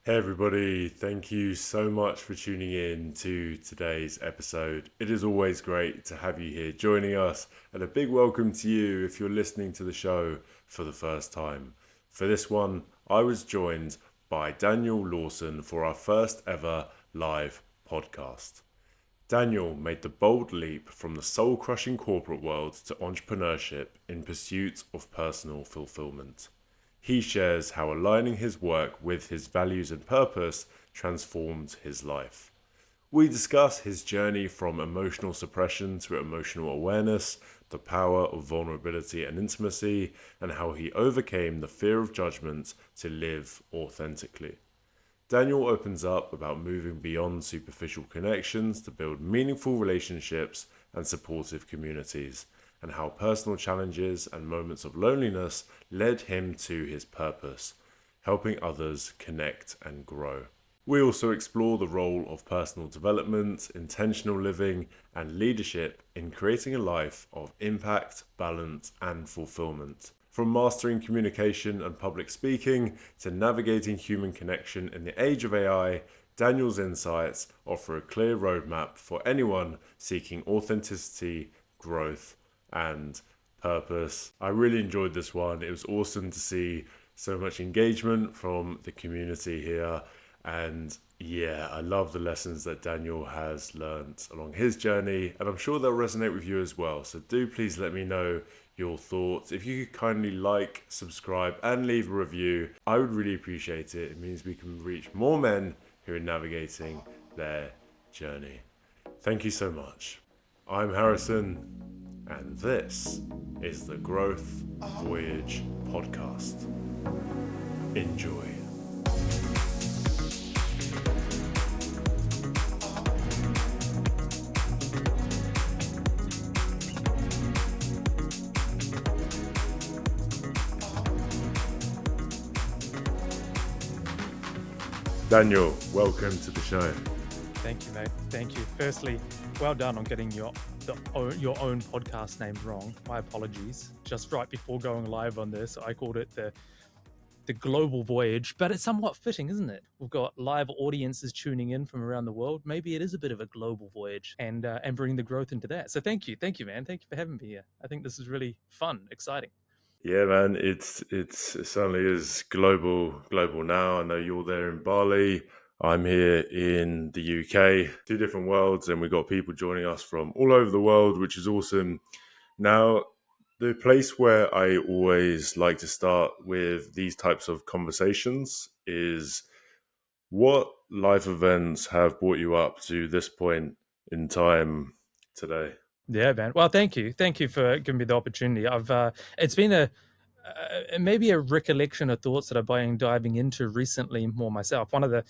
Hey everybody, thank you so much for tuning in to today's episode. It is always great to have you here joining us, and a big welcome to you if you're listening to the show for the first time. For this one, I was joined by Daniel Lawson for our first ever live podcast. Daniel made the bold leap from the soul-crushing corporate world to entrepreneurship in pursuit of personal fulfillment. He shares how aligning his work with his values and purpose transformed his life. We discuss his journey from emotional suppression to emotional awareness, the power of vulnerability and intimacy, and how he overcame the fear of judgment to live authentically. Daniel opens up about moving beyond superficial connections to build meaningful relationships and supportive communities, and how personal challenges and moments of loneliness led him to his purpose, helping others connect and grow. We also explore the role of personal development, intentional living, and leadership in creating a life of impact, balance, and fulfillment. From mastering communication and public speaking to navigating human connection in the age of AI, Daniel's insights offer a clear roadmap for anyone seeking authenticity, growth, and purpose. I really enjoyed this one. It was awesome to see so much engagement from the community here. And yeah, I love the lessons that Daniel has learned along his journey, and I'm sure they'll resonate with you as well. So do please let me know your thoughts. If you could kindly like, subscribe, and leave a review, I would really appreciate it. It means we can reach more men who are navigating their journey. Thank you so much. I'm Harrison, and this is the Growth Voyage Podcast. Enjoy. Daniel, welcome to the show. Thank you, mate. Thank you. Firstly, well done on getting your own podcast name wrong. My apologies. Just right before going live on this, I called it the Global Voyage, but it's somewhat fitting, isn't it? We've got live audiences tuning in from around the world. Maybe it is a bit of a global voyage, and bring the growth into that. So thank you, man. Thank you for having me here. I think this is really fun, exciting. Yeah, man, it certainly is global now. I know you're there in Bali. I'm here in the UK, two different worlds, and we've got people joining us from all over the world, which is awesome. Now, the place where I always like to start with these types of conversations is what life events have brought you up to this point in time today? Yeah, man. Well, thank you for giving me the opportunity. It's been maybe a recollection of thoughts that I've been diving into recently more myself. One of the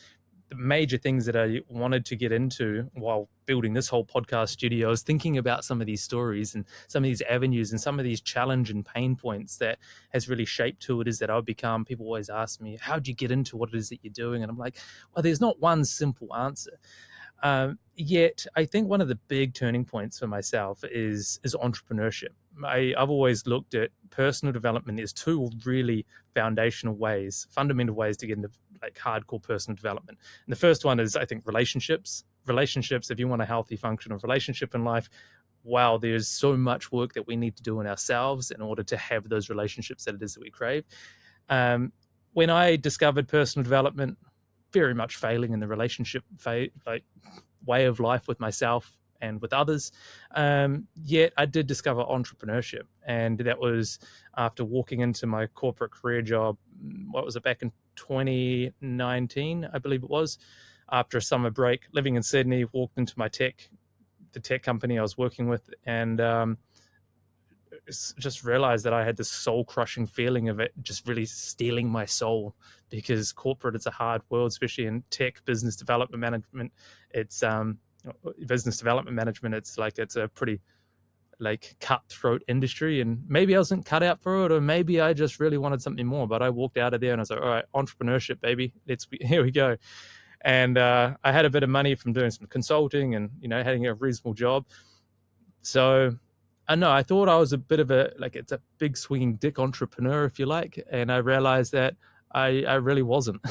major things that I wanted to get into while building this whole podcast studio is thinking about some of these stories and some of these avenues and some of these challenge and pain points that has really shaped who it is that I've become. People always ask me, how'd you get into what it is that you're doing? And I'm like, well, there's not one simple answer. Yet I think one of the big turning points for myself is entrepreneurship. I've always looked at personal development as two really fundamental ways to get into like hardcore personal development. And the first one is, I think, relationships. Relationships, if you want a healthy functional relationship in life, wow, there's so much work that we need to do in ourselves in order to have those relationships that it is that we crave. When I discovered personal development, very much failing in the relationship way of life with myself and with others. Yet I did discover entrepreneurship, and that was after walking into my corporate career job. What was it, back in 2019, I believe it was, after a summer break, living in Sydney, walked into the tech company I was working with, and just realized that I had this soul-crushing feeling of it just really stealing my soul, because corporate is a hard world, especially in tech business development management. It's it's a pretty like cutthroat industry, and maybe I wasn't cut out for it, or maybe I just really wanted something more. But I walked out of there and I was like, all right, entrepreneurship, baby, here we go. And I had a bit of money from doing some consulting and having a reasonable job. So I know I thought I was a bit of it's a big swinging dick entrepreneur, if you like. And I realized that I really wasn't.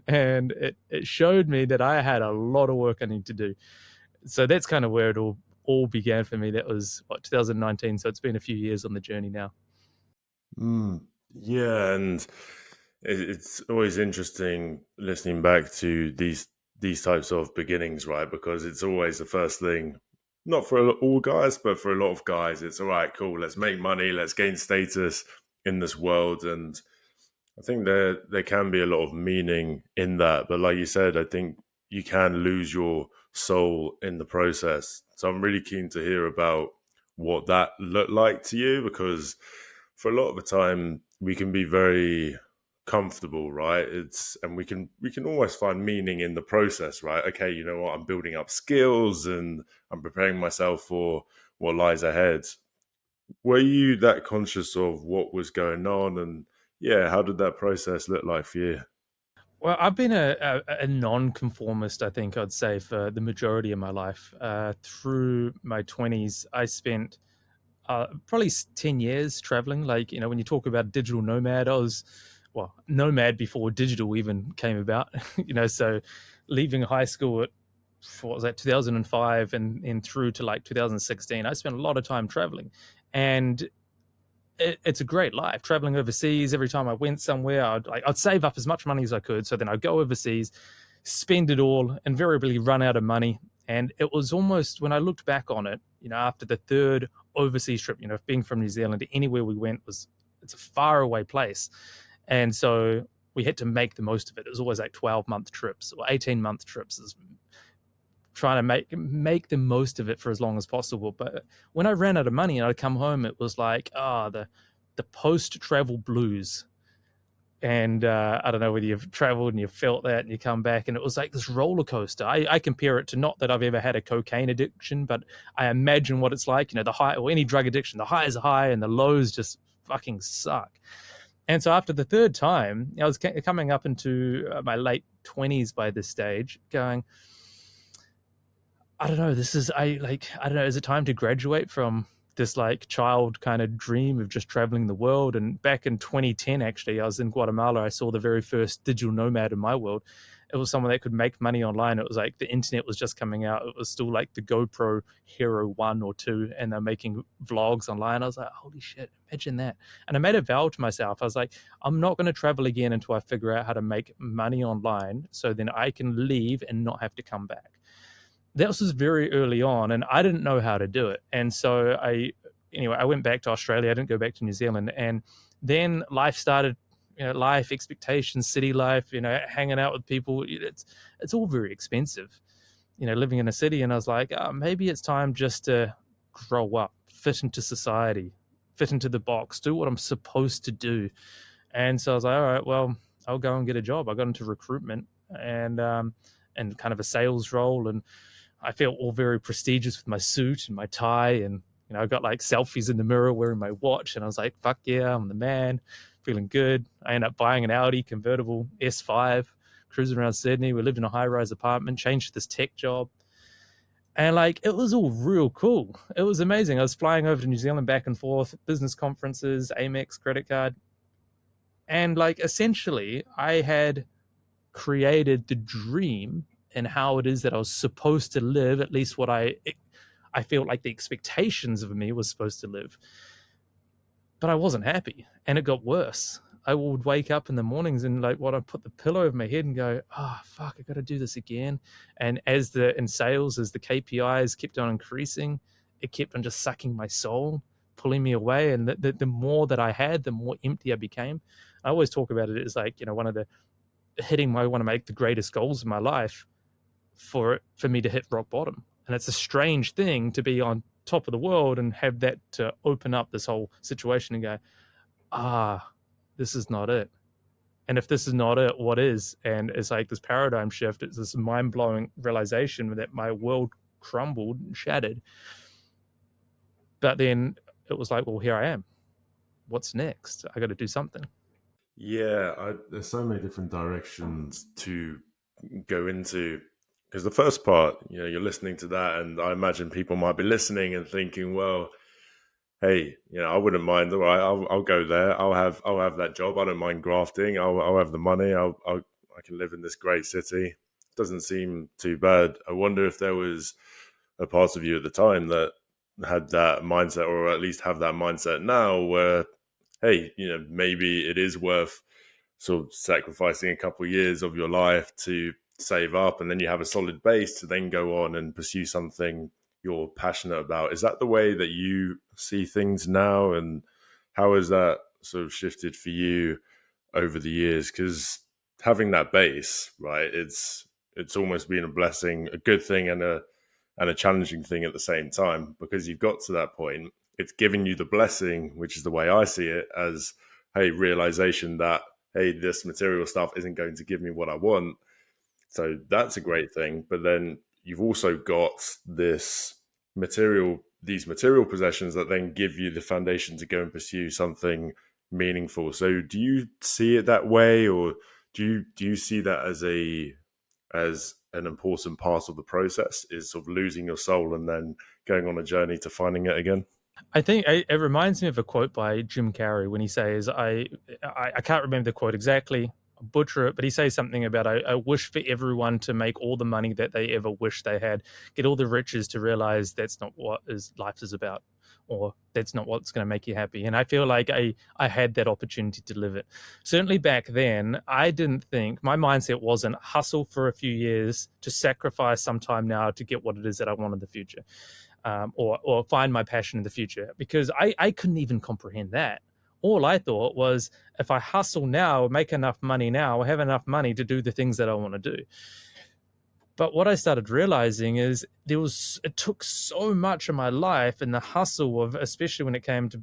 And it showed me that I had a lot of work I need to do. So that's kind of where it all began for me. That was what, 2019. So it's been a few years on the journey now. Mm, yeah, and it's always interesting listening back to these types of beginnings, right? Because it's always the first thing, not for all guys, but for a lot of guys, it's all right, cool, let's make money, let's gain status in this world, and I think there can be a lot of meaning in that, but like you said, I think you can lose your soul in the process. So I'm really keen to hear about what that looked like to you, because for a lot of the time we can be very comfortable, right? It's and we can almost find meaning in the process, right? Okay, you know what? I'm building up skills and I'm preparing myself for what lies ahead. Were you that conscious of what was going on, and yeah, how did that process look like for you? Well, I've been a non-conformist, I think I'd say, for the majority of my life. Through my 20s, I spent probably 10 years traveling. Like, when you talk about digital nomad, I was, well, nomad before digital even came about. So leaving high school at, what was that, 2005, and through to like 2016, I spent a lot of time traveling. And it's a great life traveling overseas. Every time I went somewhere, I'd save up as much money as I could. So then I'd go overseas, spend it all, invariably run out of money. And it was almost, when I looked back on it, after the third overseas trip, being from New Zealand, anywhere we went it's a far away place. And so we had to make the most of it. It was always like 12-month trips or 18-month trips, trying to make the most of it for as long as possible. But when I ran out of money and I'd come home, it was like, the post travel blues. And I don't know whether you've traveled and you've felt that, and you come back and it was like this roller coaster. I compare it to, not that I've ever had a cocaine addiction, but I imagine what it's like, the high, or any drug addiction. The highs are high and the lows just fucking suck. And so after the third time, I was coming up into my late 20s by this stage, going, I don't know. I don't know. Is it time to graduate from this like child kind of dream of just traveling the world? And back in 2010, actually, I was in Guatemala. I saw the very first digital nomad in my world. It was someone that could make money online. It was like the internet was just coming out. It was still like the GoPro Hero 1 or 2, and they're making vlogs online. I was like, holy shit, imagine that. And I made a vow to myself. I was like, I'm not going to travel again until I figure out how to make money online, so then I can leave and not have to come back. This was very early on, and I didn't know how to do it. And so I went back to Australia. I didn't go back to New Zealand. And then life started, life expectations, city life, hanging out with people. It's all very expensive, living in a city. And I was like, maybe it's time just to grow up, fit into society, fit into the box, do what I'm supposed to do. And so I was like, all right, well, I'll go and get a job. I got into recruitment, and kind of a sales role. And I felt all very prestigious with my suit and my tie, and I got like selfies in the mirror wearing my watch, and I was like, "Fuck yeah, I'm the man," feeling good. I ended up buying an Audi convertible S5, cruising around Sydney. We lived in a high-rise apartment, changed to this tech job, and like it was all real cool. It was amazing. I was flying over to New Zealand back and forth, business conferences, Amex credit card, and like essentially, I had created the dream and how it is that I was supposed to live, at least what I feel like the expectations of me was supposed to live. But I wasn't happy, and it got worse. I would wake up in the mornings and like what I put the pillow over my head and go, oh fuck, I got to do this again. And in sales, as the KPIs kept on increasing, it kept on just sucking my soul, pulling me away. And the more that I had, the more empty I became. I always talk about it as like, one of the hitting my one of the greatest goals of my life, for me to hit rock bottom. And it's a strange thing to be on top of the world and have that to open up this whole situation and go, this is not it. And if this is not it, what is? And it's like this paradigm shift. It's this mind blowing realization that my world crumbled and shattered. But then it was like, well, here I am. What's next? I got to do something. Yeah, there's so many different directions to go into. Because the first part, you're listening to that, and I imagine people might be listening and thinking, well, hey, I wouldn't mind. All right, I'll go there. I'll have that job. I don't mind grafting. I'll have the money. I can live in this great city. Doesn't seem too bad. I wonder if there was a part of you at the time that had that mindset, or at least have that mindset now, where hey, maybe it is worth sort of sacrificing a couple of years of your life to save up, and then you have a solid base to then go on and pursue something you're passionate about. Is that the way that you see things now, and how has that sort of shifted for you over the years? Because having that base, right, it's almost been a blessing, a good thing, and a challenging thing at the same time, because you've got to that point. It's giving you the blessing, which is the way I see it, as hey, realization that hey, this material stuff isn't going to give me what I want. So that's a great thing. But then you've also got these material possessions that then give you the foundation to go and pursue something meaningful. So do you see it that way, or do you see that as an important part of the process, is sort of losing your soul and then going on a journey to finding it again? I think it reminds me of a quote by Jim Carrey when he says, I can't remember the quote exactly, I'll butcher it, but he says something about, I wish for everyone to make all the money that they ever wish they had, get all the riches to realize that's not what life is about, or that's not what's going to make you happy. And I feel like I had that opportunity to live it. Certainly back then, I didn't think, my mindset wasn't hustle for a few years to sacrifice some time now to get what it is that I want in the future. Or find my passion in the future, because I couldn't even comprehend that. All I thought was, if I hustle now, make enough money now, have enough money to do the things that I want to do. But what I started realizing is it took so much of my life and the hustle of, especially when it came to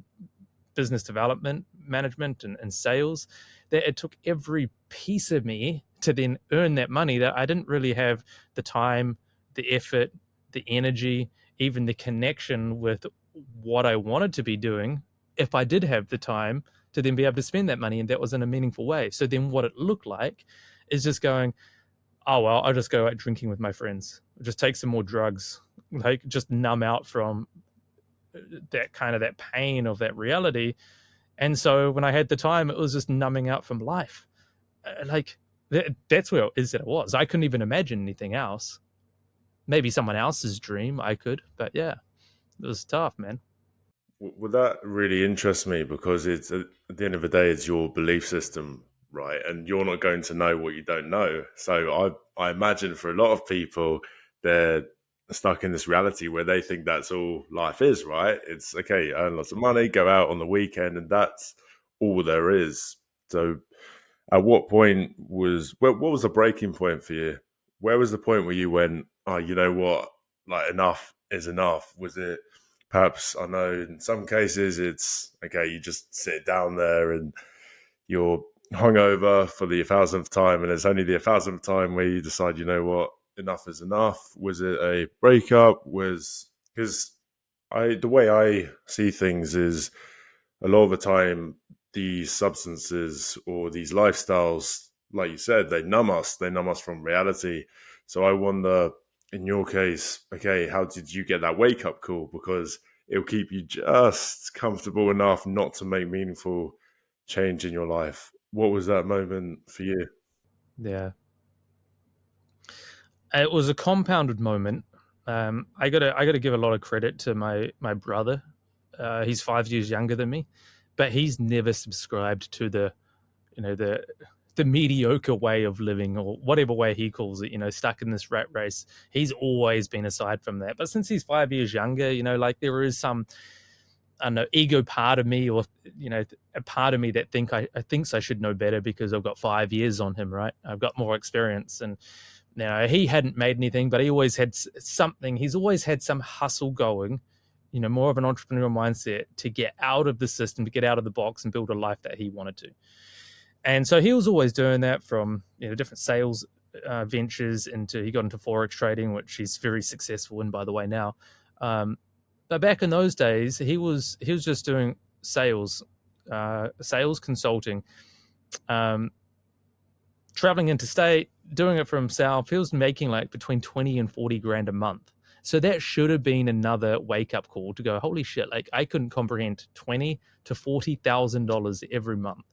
business development, management, and sales, that it took every piece of me to then earn that money, that I didn't really have the time, the effort, the energy, even the connection with what I wanted to be doing, if I did have the time to then be able to spend that money, and that was in a meaningful way. So then what it looked like is just going, oh, well, I'll just go out drinking with my friends, just take some more drugs, like just numb out from that kind of that pain of that reality. And so when I had the time, it was just numbing out from life. Like that's where it is that it was. I couldn't even imagine anything else. Maybe someone else's dream I could, but yeah, it was tough, man. Well, that really interests me, because it's at the end of the day, it's your belief system, right? And you're not going to know what you don't know. So I imagine for a lot of people, they're stuck in this reality where they think that's all life is, right? It's okay, earn lots of money, go out on the weekend, and that's all there is. So at what point what was the breaking point for you? Where was the point where you went, oh, you know what, like enough is enough? Was it perhaps, I know in some cases it's okay, you just sit down there and you're hungover for the 1000th time, and it's only the 1000th time where you decide, you know what, enough is enough? Was it a breakup? Was because I the way I see things is a lot of the time these substances or these lifestyles, like you said, they numb us from reality. So I wonder, in your case, okay, how did you get that wake up call? Because it'll keep you just comfortable enough not to make meaningful change in your life. What was that moment for you? Yeah, it was a compounded moment. I gotta give a lot of credit to my brother. He's 5 years younger than me, but he's never subscribed to the mediocre way of living, or whatever way he calls it, stuck in this rat race. He's always been aside from that. But since he's 5 years younger, like there is some, I don't know, ego part of me, or a part of me that thinks I should know better because I've got 5 years on him, right? I've got more experience, and he hadn't made anything, but he always had something. He's always had some hustle going, more of an entrepreneurial mindset to get out of the system, to get out of the box and build a life that he wanted to. And so he was always doing that, from different sales ventures, he got into forex trading, which he's very successful in, by the way, now. But back in those days, he was just doing sales consulting, um, traveling interstate, doing it for himself. He was making like between 20 and 40 grand a month. So that should have been another wake up call to go, holy shit, like I couldn't comprehend twenty to $40,000 every month.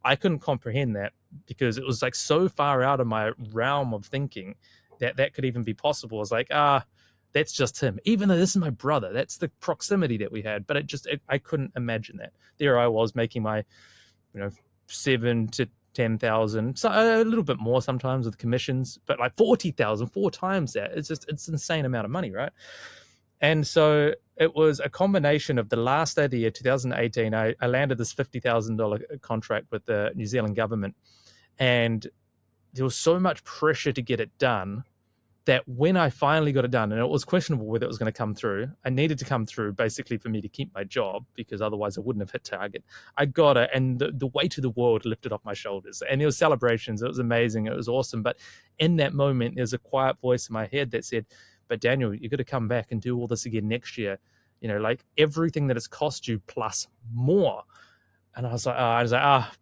I couldn't comprehend that because it was like so far out of my realm of thinking that that could even be possible. I was like, that's just him. Even though this is my brother, that's the proximity that we had. But I couldn't imagine that. There I was making my, 7 to 10,000, so a little bit more sometimes with commissions, but like 40,000, 4 times that. It's insane amount of money, right? And so it was a combination of the last day of the year, 2018. I landed this $50,000 contract with the New Zealand government, and there was so much pressure to get it done that when I finally got it done, and it was questionable whether it was going to come through, I needed to come through basically for me to keep my job because otherwise I wouldn't have hit target. I got it, and the weight of the world lifted off my shoulders. And there was celebrations. It was amazing. It was awesome. But in that moment, there's a quiet voice in my head that said, "But Daniel, you got to come back and do all this again next year. Like everything that it's cost you plus more." And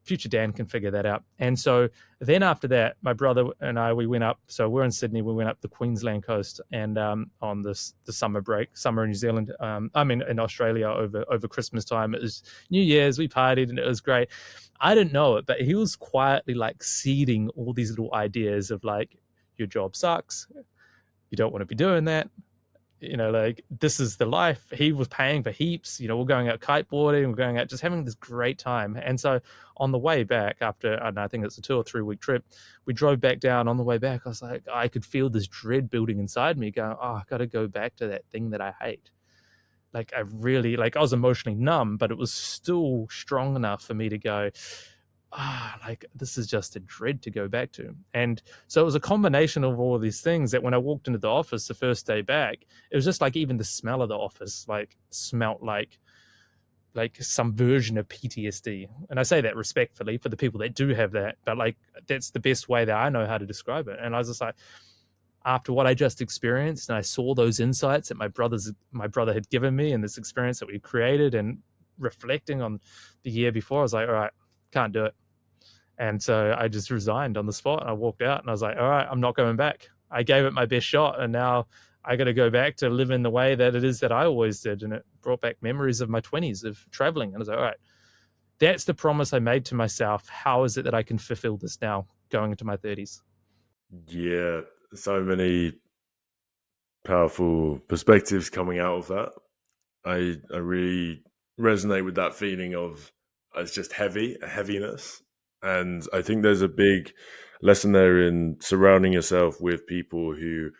future Dan can figure that out. And so then after that, my brother and I, we went up. So we're in Sydney. We went up the Queensland coast, and on the summer break, summer in New Zealand. In Australia over Christmas time. It was New Year's. We partied, and it was great. I didn't know it, but he was quietly like seeding all these little ideas of like, your job sucks. You don't want to be doing that. Like this is the life. He was paying for heaps. We're going out kiteboarding, we're going out just having this great time. And so on the way back, after I don't know, I think it's a 2 or 3 week trip, we drove back down. On the way back, I was like, I could feel this dread building inside me going, oh, I got to go back to that thing that I hate. Like I was emotionally numb, but it was still strong enough for me to go, like this is just a dread to go back to. And so it was a combination of all of these things that when I walked into the office the first day back, it was just like even the smell of the office like smelt like some version of PTSD. And I say that respectfully for the people that do have that, but like that's the best way that I know how to describe it. And I was just like, after what I just experienced, and I saw those insights that my brother had given me, and this experience that we created, and reflecting on the year before, I was like, all right, can't do it. And so I just resigned on the spot. I walked out and I was like, all right, I'm not going back. I gave it my best shot, and now I got to go back to live in the way that it is that I always did. And it brought back memories of my 20s of traveling. And I was like, all right, that's the promise I made to myself. How is it that I can fulfill this now going into my 30s? Yeah, so many powerful perspectives coming out of that. I really resonate with that feeling of it's just a heaviness. And I think there's a big lesson there in surrounding yourself with people who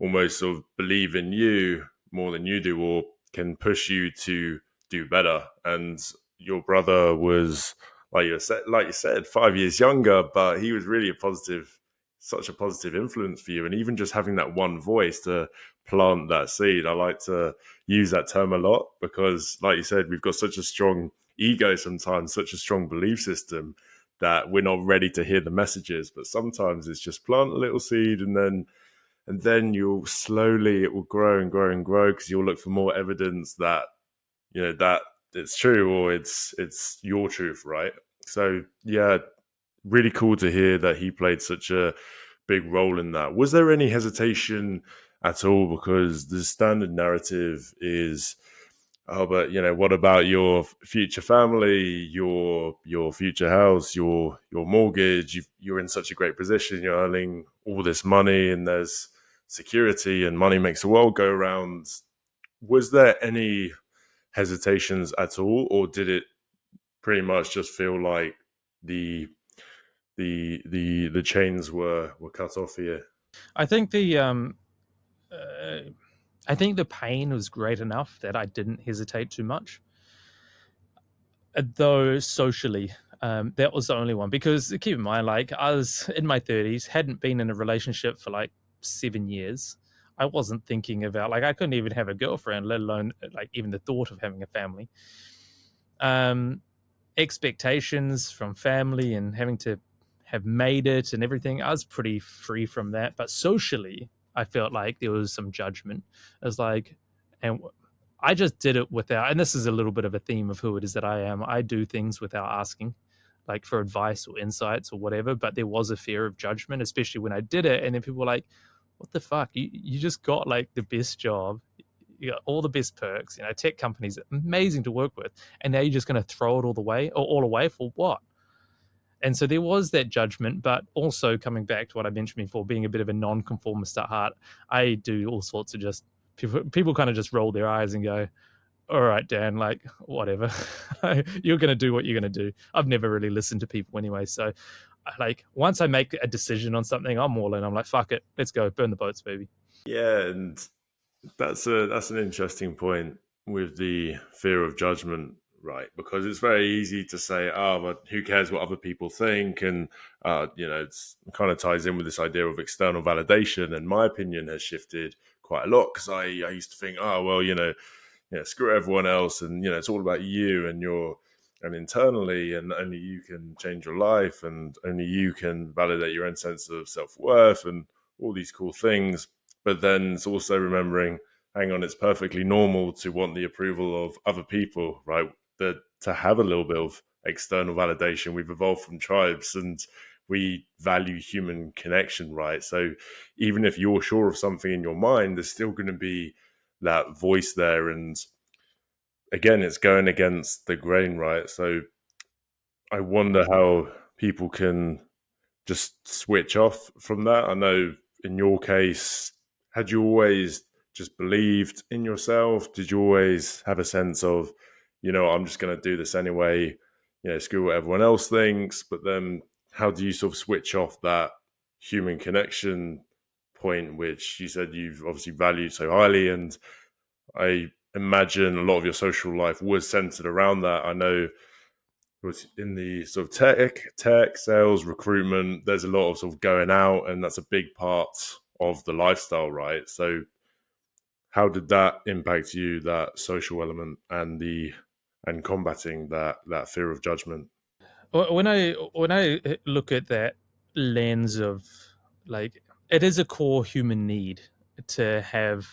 almost sort of believe in you more than you do, or can push you to do better. And your brother was, like you said, 5 years younger, but he was really such a positive influence for you. And even just having that one voice to plant that seed, I like to use that term a lot because, like you said, we've got such a strong ego sometimes, such a strong belief system that we're not ready to hear the messages. But sometimes it's just plant a little seed, and then you'll slowly, it will grow and grow and grow because you'll look for more evidence that that it's true, or it's your truth, right? So yeah, really cool to hear that he played such a big role in that. Was there any hesitation at all? Because the standard narrative is, oh, but what about your future family, your future house, your mortgage? You're in such a great position. You're earning all this money, and there's security, and money makes the world go round. Was there any hesitations at all, or did it pretty much just feel like the the chains were cut off here? I think uh, I think the pain was great enough that I didn't hesitate too much. Though socially, that was the only one. Because keep in mind, like I was in my 30s, hadn't been in a relationship for like 7 years. I wasn't thinking about, like, I couldn't even have a girlfriend, let alone like even the thought of having a family. Um, Expectations from family and having to have made it and everything, I was pretty free from that. But socially, I felt like there was some judgment. I was like, and I just did it without, and this is a little bit of a theme of who it is that I am. I do things without asking, like for advice or insights or whatever. But there was a fear of judgment, especially when I did it. And then people were like, what the fuck? You just got like the best job, you got all the best perks. You know, tech companies amazing to work with, and now you're just going to throw it all away, or all away for what? And so there was that judgment, but also coming back to what I mentioned before, being a bit of a non-conformist at heart, I do all sorts of just people kind of just roll their eyes and go, all right, Dan, like, whatever. You're going to do what you're going to do. I've never really listened to people anyway. So, like, once I make a decision on something, I'm all in. I'm like, fuck it. Let's go. Burn the boats, baby. Yeah, and that's an interesting point with the fear of judgment, right? Because it's very easy to say, "Oh, but who cares what other people think?" And it's it kind of ties in with this idea of external validation. And my opinion has shifted quite a lot because I used to think, "Oh, well, screw everyone else, and it's all about you and your and internally, and only you can change your life, and only you can validate your own sense of self worth, and all these cool things." But then it's also remembering, hang on, it's perfectly normal to want the approval of other people, right? That to have a little bit of external validation. We've evolved from tribes, and we value human connection, right? So even if you're sure of something in your mind, there's still going to be that voice there. And again, it's going against the grain, right? So I wonder how people can just switch off from that. I know in your case, had you always just believed in yourself? Did you always have a sense of, I'm just going to do this anyway, screw what everyone else thinks? But then how do you sort of switch off that human connection point, which you said you've obviously valued so highly? And I imagine a lot of your social life was centered around that. I know was in the sort of tech sales, recruitment. There's a lot of sort of going out, and that's a big part of the lifestyle, right? So, how did that impact you? That social element and combating that fear of judgment. When I look at that lens of, like, it is a core human need to have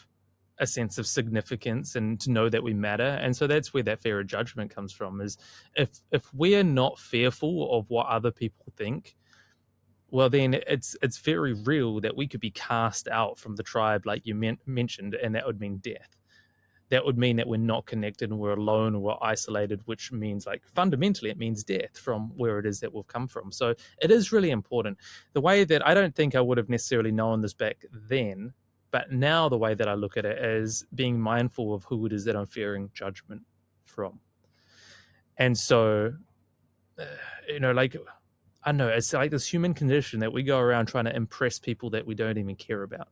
a sense of significance and to know that we matter. And so that's where that fear of judgment comes from, is if we're not fearful of what other people think, well, then it's very real that we could be cast out from the tribe, like you mentioned, and that would mean death. That would mean that we're not connected and we're alone and we're isolated, which means, like, fundamentally it means death from where it is that we've come from. So it is really important. The way that I don't think I would have necessarily known this back then, but now the way that I look at it is being mindful of who it is that I'm fearing judgment from. And so, uh, like, I don't know, it's like this human condition that we go around trying to impress people that we don't even care about.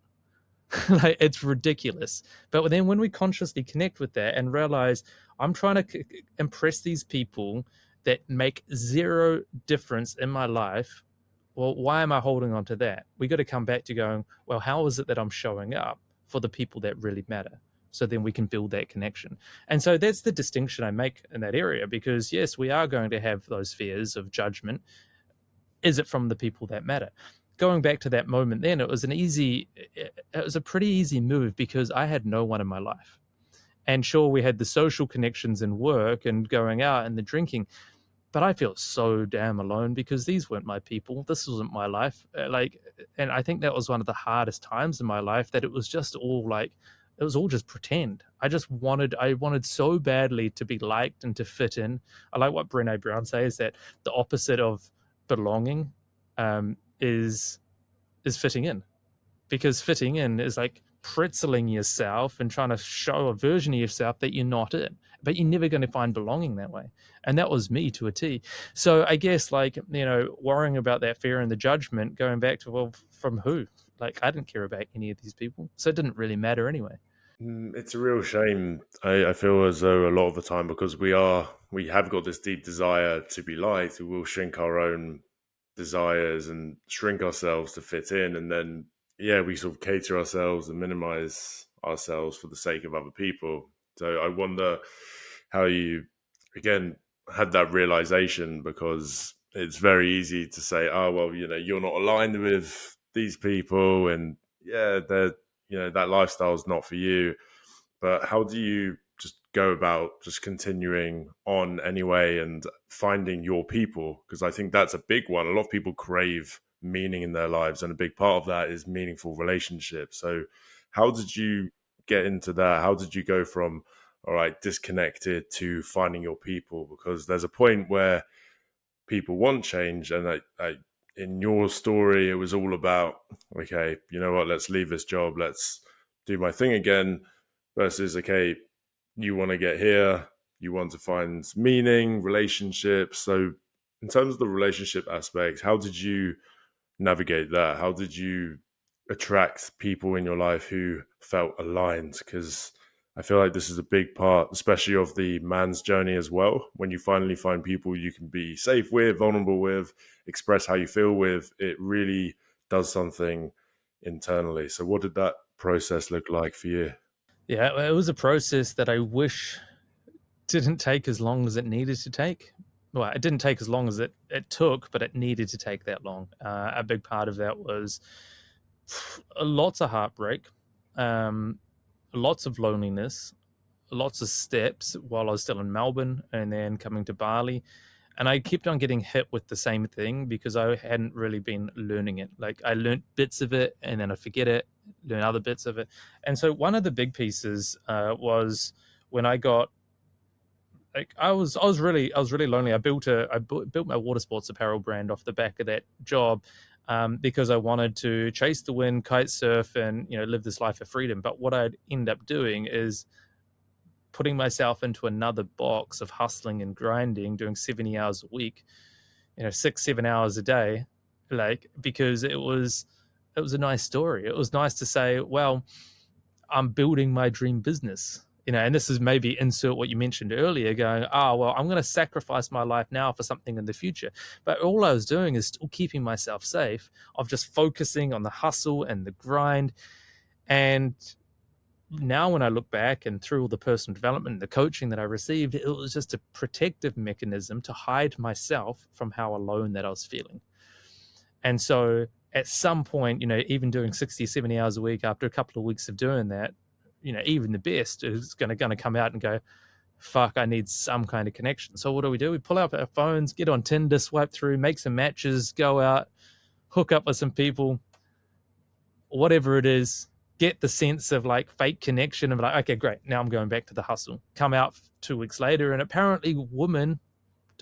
Like, it's ridiculous. But then when we consciously connect with that and realize I'm trying to impress these people that make zero difference in my life, well, why am I holding on to that? We got to come back to going, well, how is it that I'm showing up for the people that really matter? So then we can build that connection. And so that's the distinction I make in that area, because yes, we are going to have those fears of judgment. Is it from the people that matter? Going back to that moment, then it was a pretty easy move because I had no one in my life. And sure, we had the social connections and work and going out and the drinking, but I feel so damn alone because these weren't my people. This wasn't my life. And I think that was one of the hardest times in my life, that it was just all like, it was all just pretend. I wanted so badly to be liked and to fit in. I like what Brené Brown says, that the opposite of belonging is fitting in, because fitting in is like pretzeling yourself and trying to show a version of yourself that you're not in, but you're never going to find belonging that way. And that was me to a T. So I guess, like, worrying about that fear and the judgment, going back to, well, from who? Like, I didn't care about any of these people, so it didn't really matter anyway. It's a real shame. I feel as though a lot of the time, because we have got this deep desire to be liked, we will shrink our own desires and shrink ourselves to fit in, and then we sort of cater ourselves and minimize ourselves for the sake of other people. So I wonder how you again had that realization, because it's very easy to say, oh well, you're not aligned with these people, and they're that lifestyle is not for you. But how do you just go about just continuing on anyway and finding your people? Because I think that's a big one. A lot of people crave meaning in their lives, and a big part of that is meaningful relationships. So how did you get into that? How did you go from all right disconnected to finding your people? Because there's a point where people want change, and in your story it was all about, okay, you know what, let's leave this job, let's do my thing again, versus, okay, you want to get here, you want to find meaning, relationships. So in terms of the relationship aspect, how did you navigate that? How did you attract people in your life who felt aligned? Because I feel like this is a big part, especially of the man's journey as well. When you finally find people you can be safe with, vulnerable with, express how you feel with, it really does something internally. So, what did that process look like for you? Yeah, it was a process that I wish didn't take as long as it needed to take. Well, it didn't take as long as it took, but it needed to take that long. A big part of that was lots of heartbreak, um, lots of loneliness, lots of steps while I was still in Melbourne and then coming to Bali. And I kept on getting hit with the same thing because I hadn't really been learning it. Like I learned bits of it and then I forget it, learn other bits of it. And so one of the big pieces was when I got like I was really lonely. I built my water sports apparel brand off the back of that job, because I wanted to chase the wind, kite surf, and live this life of freedom. But what I'd end up doing is putting myself into another box of hustling and grinding, doing 70 hours a week, 6 7 hours a day, like because it was a nice story. It was nice to say, well, I'm building my dream business. And this is maybe insert what you mentioned earlier, going, oh, well, I'm going to sacrifice my life now for something in the future. But all I was doing is still keeping myself safe, of just focusing on the hustle and the grind. And now when I look back and through all the personal development and the coaching that I received, it was just a protective mechanism to hide myself from how alone that I was feeling. And so at some point, even doing 60, 70 hours a week, after a couple of weeks of doing that, even the best is going to come out and go, fuck, I need some kind of connection. So what do? We pull out our phones, get on Tinder, swipe through, make some matches, go out, hook up with some people, whatever it is, get the sense of like fake connection and like, okay, great, now I'm going back to the hustle. Come out 2 weeks later, and apparently women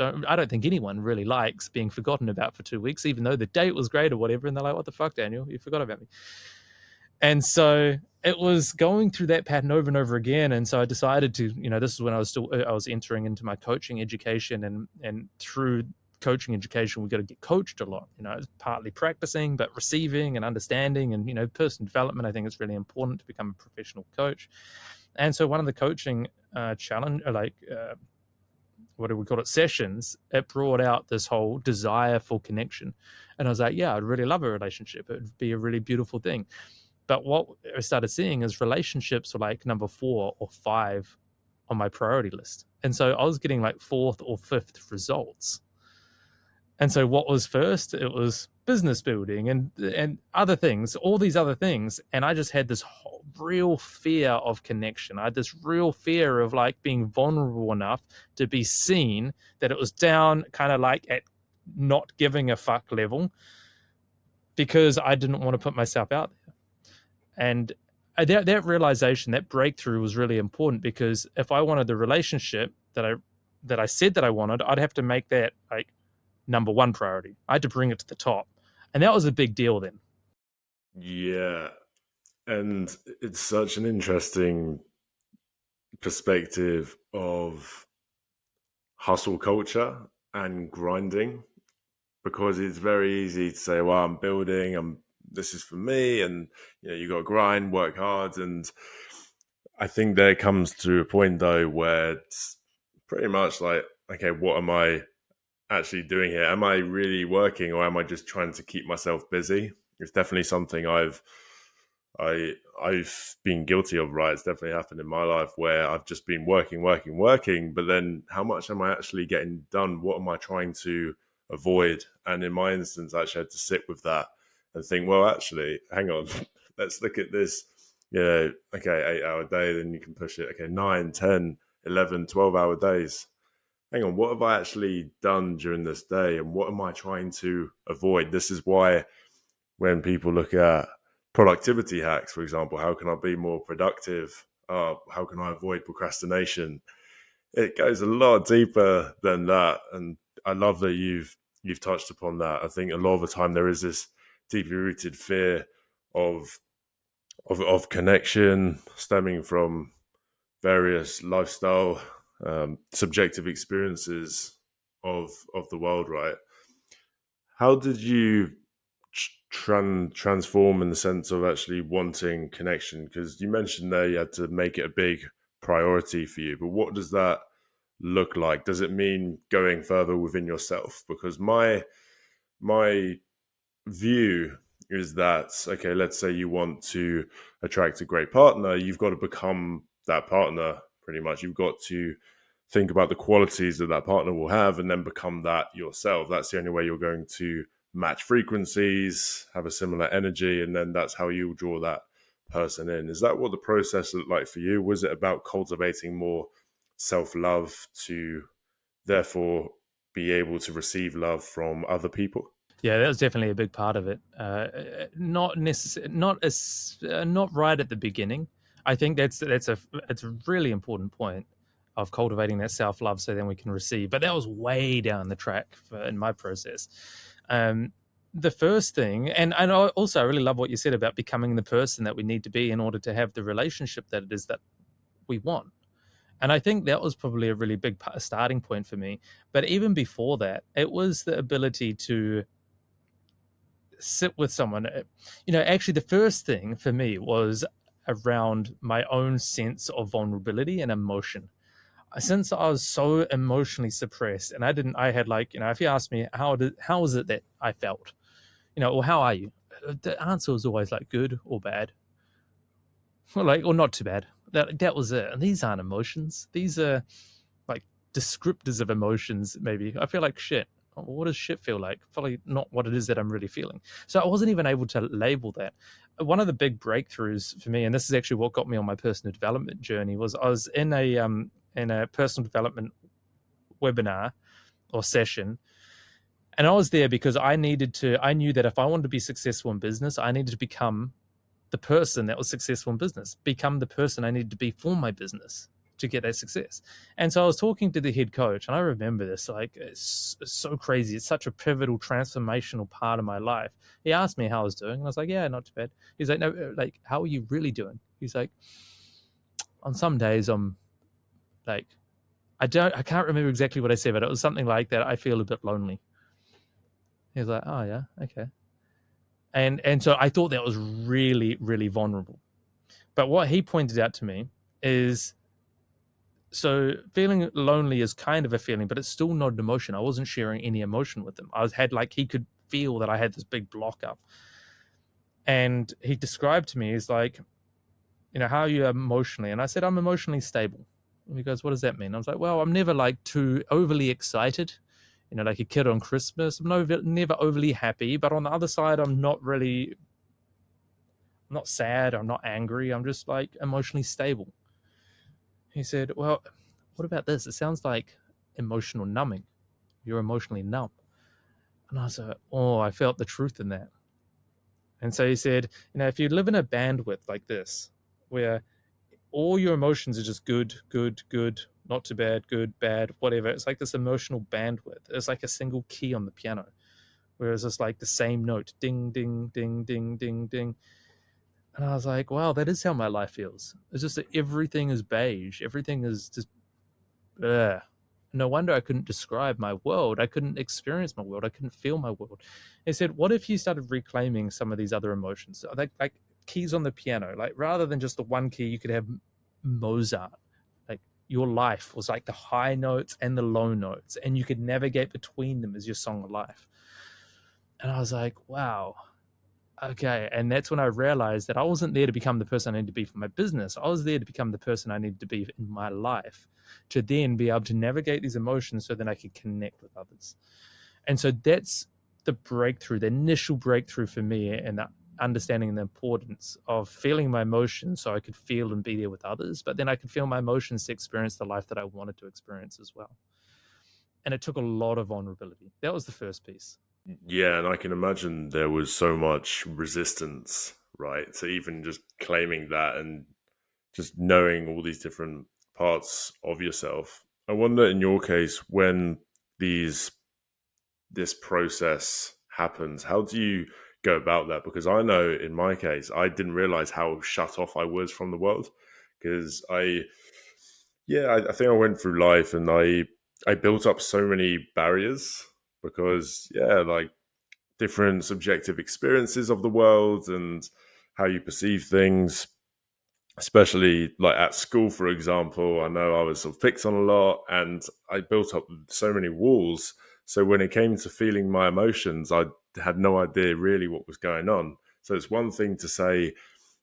I don't think anyone really likes being forgotten about for 2 weeks, even though the date was great or whatever. And they're like, what the fuck, Daniel? You forgot about me. And so it was going through that pattern over and over again. And so I decided to, this is when I was entering into my coaching education, and through coaching education, we got to get coached a lot, partly practicing, but receiving and understanding, and, personal development. I think it's really important to become a professional coach. And so one of the coaching challenge, what do we call it, sessions, it brought out this whole desire for connection. And I was like, yeah, I'd really love a relationship. It would be a really beautiful thing. But what I started seeing is relationships were like number 4 or 5 on my priority list. And so I was getting like 4th or 5th results. And so what was first? It was business building and other things, all these other things. And I just had this whole real fear of connection. I had this real fear of like being vulnerable enough to be seen, that it was down kind of like at not giving a fuck level, because I didn't want to put myself out there. And that realization, that breakthrough was really important, because if I wanted the relationship that I said that I wanted, I'd have to make that like number 1 priority. I had to bring it to the top. And that was a big deal then. Yeah. And it's such an interesting perspective of hustle culture and grinding, because it's very easy to say, well, I'm building, this is for me, and you got to grind, work hard. And I think there comes to a point though where it's pretty much like, okay, what am I actually doing here? Am I really working, or am I just trying to keep myself busy? It's definitely something I've been guilty of, right? It's definitely happened in my life where I've just been working, working, working, but then how much am I actually getting done? What am I trying to avoid? And in my instance, I actually had to sit with that and think, well, actually, hang on, let's look at this. Okay, 8-hour day, then you can push it. Okay, 9, 10, 11, 12-hour days. hang on, what have I actually done during this day and what am I trying to avoid? This is why when people look at productivity hacks, for example, how can I be more productive? How can I avoid procrastination? It goes a lot deeper than that. And I love that you've touched upon that. I think a lot of the time there is this deeply rooted fear of of connection stemming from various lifestyle subjective experiences of the world, right? How did you transform in the sense of actually wanting connection? Because you mentioned there you had to make it a big priority for you, but what does that look like? Does it mean going further within yourself? Because my view is that, okay, let's say you want to attract a great partner, you've got to become that partner. Pretty much you've got to think about the qualities that that partner will have and then become that yourself. That's the only way you're going to match frequencies, have a similar energy, and then that's how you draw that person in. Is that what the process looked like for you? Was it about cultivating more self-love to therefore be able to receive love from other people? Yeah, that was definitely a big part of it. Not right at the beginning. I think that's a really important point of cultivating that self love, so then we can receive. But that was way down the track in my process. Um, the first thing, and I really love what you said about becoming the person that we need to be in order to have the relationship that it is that we want. And I think that was probably a really big starting point for me. But even before that, it was the ability to sit with someone. Actually, the first thing for me was around my own sense of vulnerability and emotion. Since I was so emotionally suppressed, and I had like, if you ask me how was it that I felt, or how are you, the answer was always like good or bad, or not too bad. That was it. And these aren't emotions. These are like descriptors of emotions. Maybe I feel like shit. What does shit feel like? Probably not what it is that I'm really feeling. So I wasn't even able to label that. One of the big breakthroughs for me, and this is actually what got me on my personal development journey, was I was in a personal development webinar or session, and I was there because I knew that if I wanted to be successful in business, I needed to become the person that was successful in business, become the person I needed to be for my business to get that success. And so I was talking to the head coach, and I remember this, like, it's so crazy. It's such a pivotal, transformational part of my life. He asked me how I was doing, and I was like, yeah, not too bad. He's like, no, like, how are you really doing? He's like, on some days I'm like, I can't remember exactly what I said, but it was something like that. I feel a bit lonely. He was like, oh yeah, okay. And so I thought that was really, really vulnerable. But what he pointed out to me is, so feeling lonely is kind of a feeling, but it's still not an emotion. I wasn't sharing any emotion with him. Had like, he could feel that I had this big block up. And he described to me as like, how are you emotionally? And I said, I'm emotionally stable. And he goes, what does that mean? I was like, well, I'm never like too overly excited, like a kid on Christmas. I'm never overly happy, but on the other side, I'm not sad, I'm not angry. I'm just like emotionally stable. He said, well, what about this? It sounds like emotional numbing. You're emotionally numb. And I was like, oh, I felt the truth in that. And so he said, if you live in a bandwidth like this, where all your emotions are just good, good, good, not too bad, good, bad, whatever. It's like this emotional bandwidth. It's like a single key on the piano, whereas it's like the same note, ding, ding, ding, ding, ding, ding. And I was like, wow, that is how my life feels. It's just that everything is beige. Everything is just, ugh. No wonder I couldn't describe my world. I couldn't experience my world. I couldn't feel my world. He said, what if you started reclaiming some of these other emotions? Like keys on the piano, like rather than just the one key, you could have Mozart. Like your life was like the high notes and the low notes, and you could navigate between them as your song of life. And I was like, wow, okay. And that's when I realized that I wasn't there to become the person I needed to be for my business. I was there to become the person I needed to be in my life, to then be able to navigate these emotions so that I could connect with others. And so that's the breakthrough, the initial breakthrough for me, and the understanding the importance of feeling my emotions so I could feel and be there with others, but then I could feel my emotions to experience the life that I wanted to experience as well. And it took a lot of vulnerability. That was the first piece. Yeah, and I can imagine there was so much resistance, right? To even just claiming that and just knowing all these different parts of yourself. I wonder in your case when these this process happens, how do you go about that? Because I know in my case, I didn't realize how shut off I was from the world. Because I think I went through life and I built up so many barriers because like different subjective experiences of the world and how you perceive things, especially like at school, for example. I know I was sort of picked on a lot and I built up so many walls. So when it came to feeling my emotions, I had no idea really what was going on. So it's one thing to say,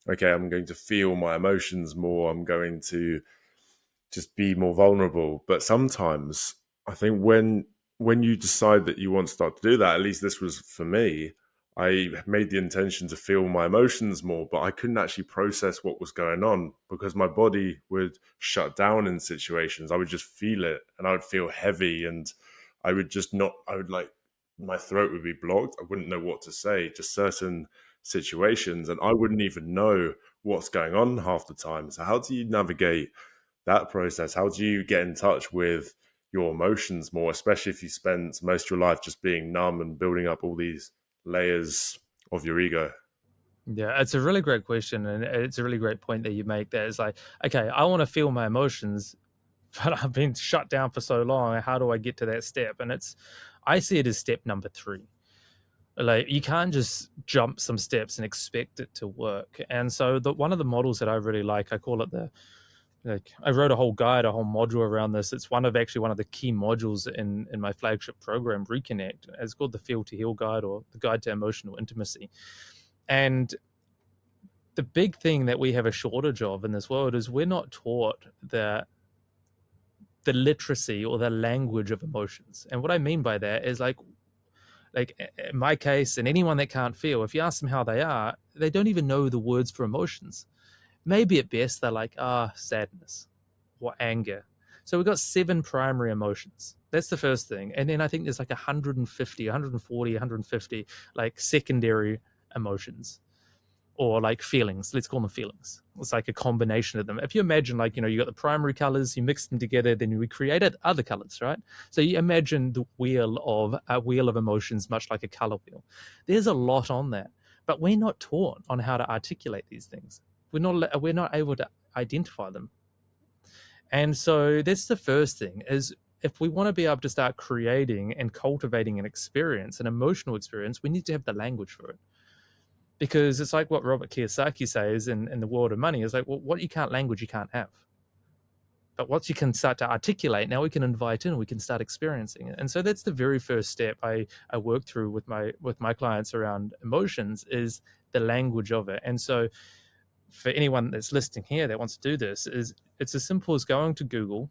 okay, I'm going to feel my emotions more, I'm going to just be more vulnerable. But sometimes I think when you decide that you want to start to do that, at least this was for me, I made the intention to feel my emotions more, but I couldn't actually process what was going on because my body would shut down in situations. I would just feel it and I would feel heavy and I would just not, I would like, my throat would be blocked. I wouldn't know what to say, just certain situations. And I wouldn't even know what's going on half the time. So, how do you navigate that process? How do you get in touch with your emotions more, especially if you spend most of your life just being numb and building up all these layers of your ego? Yeah, it's a really great question, and it's a really great point that you make. That is like, okay, I want to feel my emotions, but I've been shut down for so long. How do I get to that step? And I see it as step number three. Like you can't just jump some steps and expect it to work. And so one of the models that I really like, I call it I wrote a whole guide, a whole module around this. It's one of the key modules in my flagship program, Reconnect. It's called the Feel to Heal Guide, or the Guide to Emotional Intimacy. And the big thing that we have a shortage of in this world is we're not taught the literacy or the language of emotions. And what I mean by that is like in my case, and anyone that can't feel, if you ask them how they are, they don't even know the words for emotions. Maybe at best they're like, sadness or anger. So we've got 7 primary emotions. That's the first thing. And then I think there's like 150, 140, 150 like secondary emotions, or like feelings. Let's call them feelings. It's like a combination of them. If you imagine, like, you got the primary colors, you mix them together, then we created other colors, right? So you imagine the wheel of emotions, much like a color wheel. There's a lot on that, but we're not taught on how to articulate these things. We're not able to identify them. And so that's the first thing, is if we want to be able to start creating and cultivating an emotional experience, we need to have the language for it. Because it's like what Robert Kiyosaki says in The World of Money is like, well, what you can't language, you can't have. But once you can start to articulate, now we can invite in, we can start experiencing it. And so that's the very first step I work through with my clients around emotions, is the language of it. And so for anyone that's listening here that wants to do this, is it's as simple as going to Google,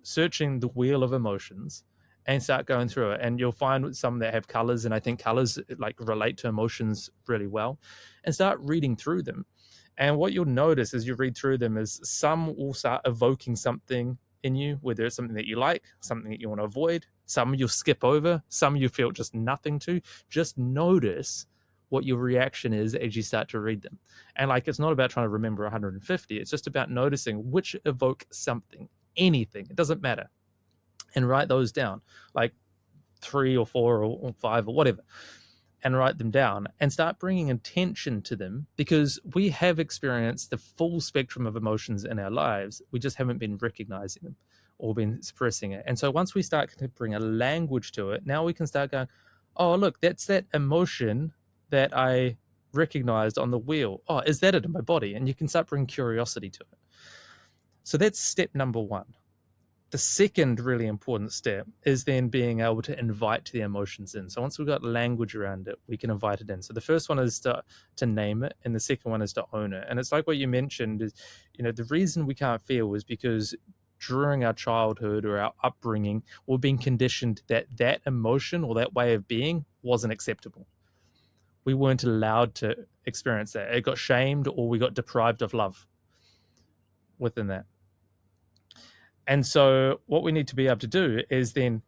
searching the wheel of emotions, and start going through it. And you'll find some that have colors, and I think colors like relate to emotions really well, and start reading through them. And what you'll notice as you read through them is some will start evoking something in you, whether it's something that you like, something that you want to avoid. Some you'll skip over, some you feel just nothing to. Just notice what your reaction is as you start to read them. And like, it's not about trying to remember 150, it's just about noticing which evoke something, anything, it doesn't matter. And write those down, like 3 or 4 or 5 or whatever, and write them down and start bringing attention to them, because we have experienced the full spectrum of emotions in our lives. We just haven't been recognizing them or been suppressing it. And so once we start to bring a language to it, now we can start going, oh, look, that's that emotion that I recognized on the wheel. Oh, is that it in my body? And you can start bringing curiosity to it. So that's step number 1. The second really important step is then being able to invite the emotions in. So once we've got language around it, we can invite it in. So the first one is to name it, and the second one is to own it. And it's like what you mentioned is, the reason we can't feel is because during our childhood or our upbringing, we're being conditioned that that emotion or that way of being wasn't acceptable. We weren't allowed to experience that. It got shamed, or we got deprived of love within that. And so what we need to be able to do is then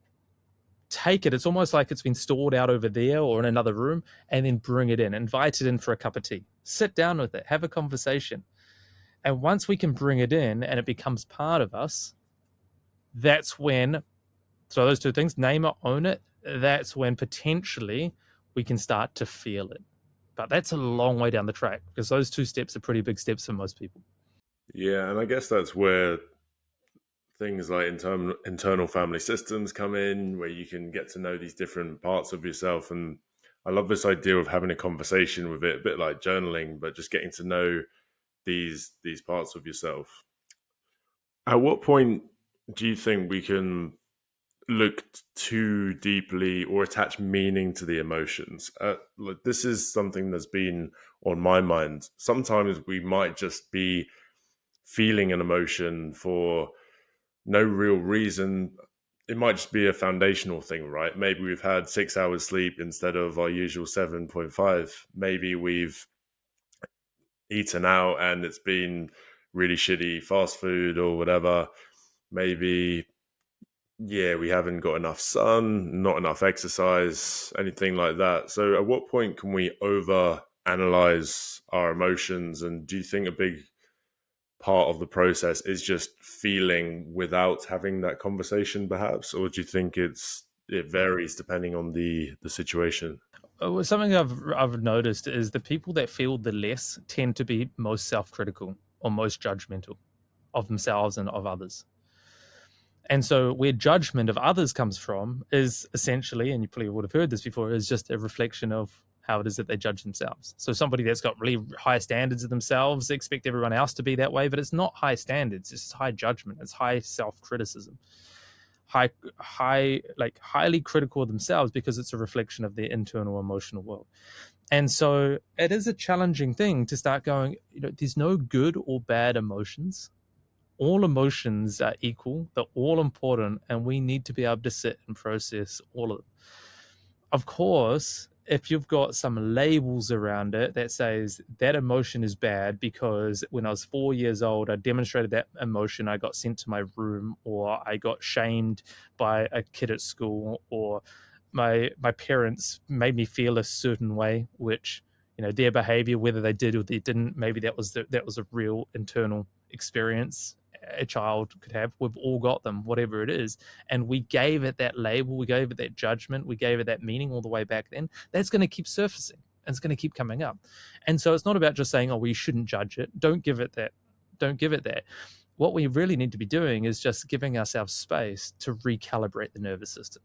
take it. It's almost like it's been stored out over there or in another room, and then bring it in, invite it in for a cup of tea, sit down with it, have a conversation. And once we can bring it in and it becomes part of us, that's when, so those two things, name it, own it, that's when potentially we can start to feel it. But that's a long way down the track because those two steps are pretty big steps for most people. Yeah, and I guess that's where things like internal family systems come in, where you can get to know these different parts of yourself. And I love this idea of having a conversation with it, a bit like journaling, but just getting to know these parts of yourself. At what point do you think we can look too deeply or attach meaning to the emotions? Like, this is something that's been on my mind. Sometimes we might just be feeling an emotion for no real reason. It might just be a foundational thing, right? Maybe we've had 6 hours sleep instead of our usual 7.5. Maybe we've eaten out and it's been really shitty fast food or whatever. Maybe, yeah, we haven't got enough sun, not enough exercise, anything like that. So at what point can we over analyze our emotions? And do you think a big part of the process is just feeling without having that conversation, perhaps? Or do you think it varies depending on the situation? Something I've noticed is the people that feel the less tend to be most self-critical or most judgmental of themselves and of others. And so where judgment of others comes from is essentially, and you probably would have heard this before, is just a reflection of how it is that they judge themselves. So somebody that's got really high standards of themselves, they expect everyone else to be that way, but it's not high standards, it's high judgment, it's high self-criticism. Like highly critical of themselves because it's a reflection of their internal emotional world. And so it is a challenging thing to start going, there's no good or bad emotions. All emotions are equal, they're all important, and we need to be able to sit and process all of them. Of course, if you've got some labels around it that says that emotion is bad because when I was 4 years old, I demonstrated that emotion, I got sent to my room, or I got shamed by a kid at school, or my parents made me feel a certain way, which their behavior, whether they did or they didn't, maybe that was a real internal experience a child could have. We've all got them, whatever it is, and we gave it that label, we gave it that judgment, we gave it that meaning all the way back then. That's going to keep surfacing and it's going to keep coming up. And so it's not about just saying, oh, we shouldn't judge it, don't give it that. What we really need to be doing is just giving ourselves space to recalibrate the nervous system.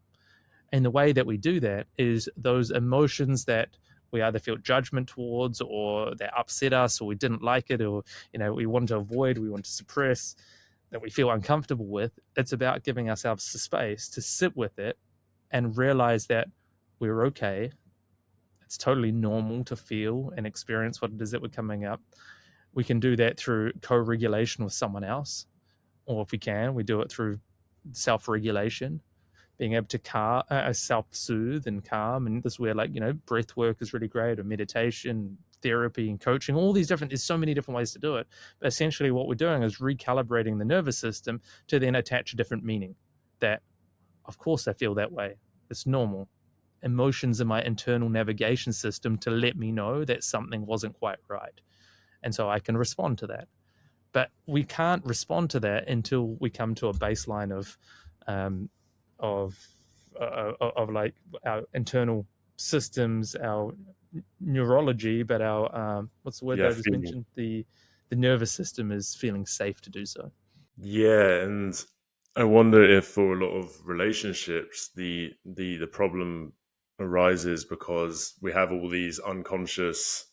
And the way that we do that is those emotions that we either feel judgment towards, or that upset us, or we didn't like it, or we want to avoid, we want to suppress, that we feel uncomfortable with. It's about giving ourselves the space to sit with it and realize that we're okay. It's totally normal to feel and experience what it is that we're coming up. We can do that through co-regulation with someone else, or if we can, we do it through self-regulation, being able to self-soothe and calm. And this is where, breath work is really great, or meditation, therapy, and coaching. All these different, there's so many different ways to do it. But essentially what we're doing is recalibrating the nervous system to then attach a different meaning. That, of course, I feel that way. It's normal. Emotions in my internal navigation system to let me know that something wasn't quite right. And so I can respond to that. But we can't respond to that until we come to a baseline um, of like our internal systems, our neurology, but our what's the word Yeah, that I just feeling. mentioned? The nervous system is feeling safe to do so. Yeah, and I wonder if for a lot of relationships, the problem arises because we have all these unconscious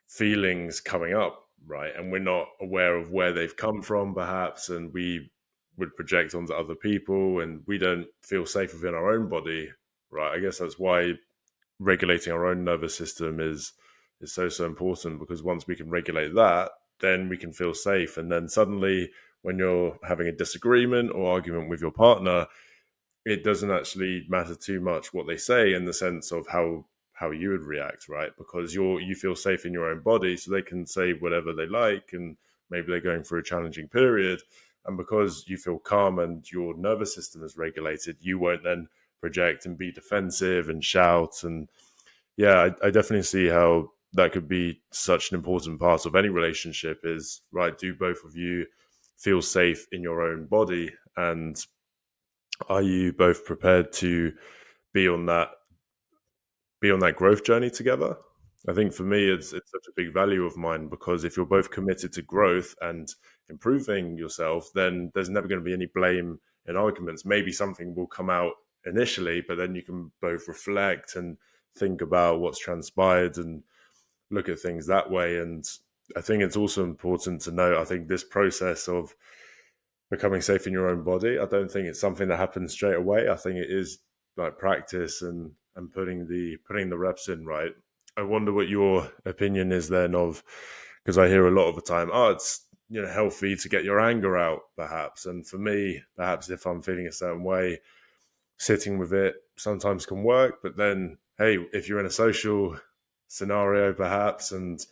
feelings coming up, right? And we're not aware of where they've come from, perhaps, and we would project onto other people, and we don't feel safe within our own body, right? I guess that's why regulating our own nervous system is so important, because once we can regulate that, then we can feel safe. And then suddenly, when you're having a disagreement or argument with your partner, it doesn't actually matter too much what they say, in the sense of how you would react, right? Because you feel safe in your own body, so they can say whatever they like, and maybe they're going through a challenging period, and because you feel calm and your nervous system is regulated, you won't then project and be defensive and shout. And yeah, I definitely see how that could be such an important part of any relationship is, right, do both of you feel safe in your own body, and are you both prepared to be on that be on that growth journey together? I think for me, it's such a big value of mine, because if you're both committed to growth and improving yourself, then there's never going to be any blame in arguments. Maybe something will come out initially, but then you can both reflect and think about what's transpired and look at things that way. And I think it's also important to note, I think this process of becoming safe in your own body, I don't think it's something that happens straight away. I think it is like practice and putting the reps in, right? I wonder what your opinion is then of, because I hear a lot of the time, oh, it's healthy to get your anger out, perhaps. And for me, perhaps if I'm feeling a certain way, sitting with it sometimes can work. But then, hey, if you're in a social scenario, perhaps, and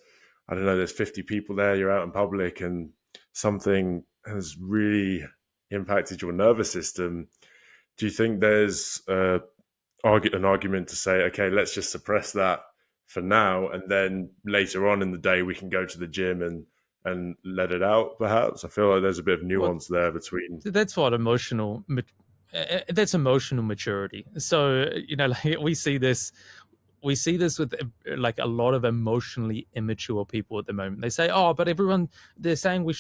I don't know, there's 50 people there, you're out in public, and something has really impacted your nervous system. Do you think there's an argument to say, okay, let's just suppress that for now, and then later on in the day we can go to the gym and let it out? Perhaps I feel like there's a bit of Well, nuance there between. that's what that's emotional maturity. So like we see this with like a lot of emotionally immature people at the moment. They say, oh, but everyone, they're saying we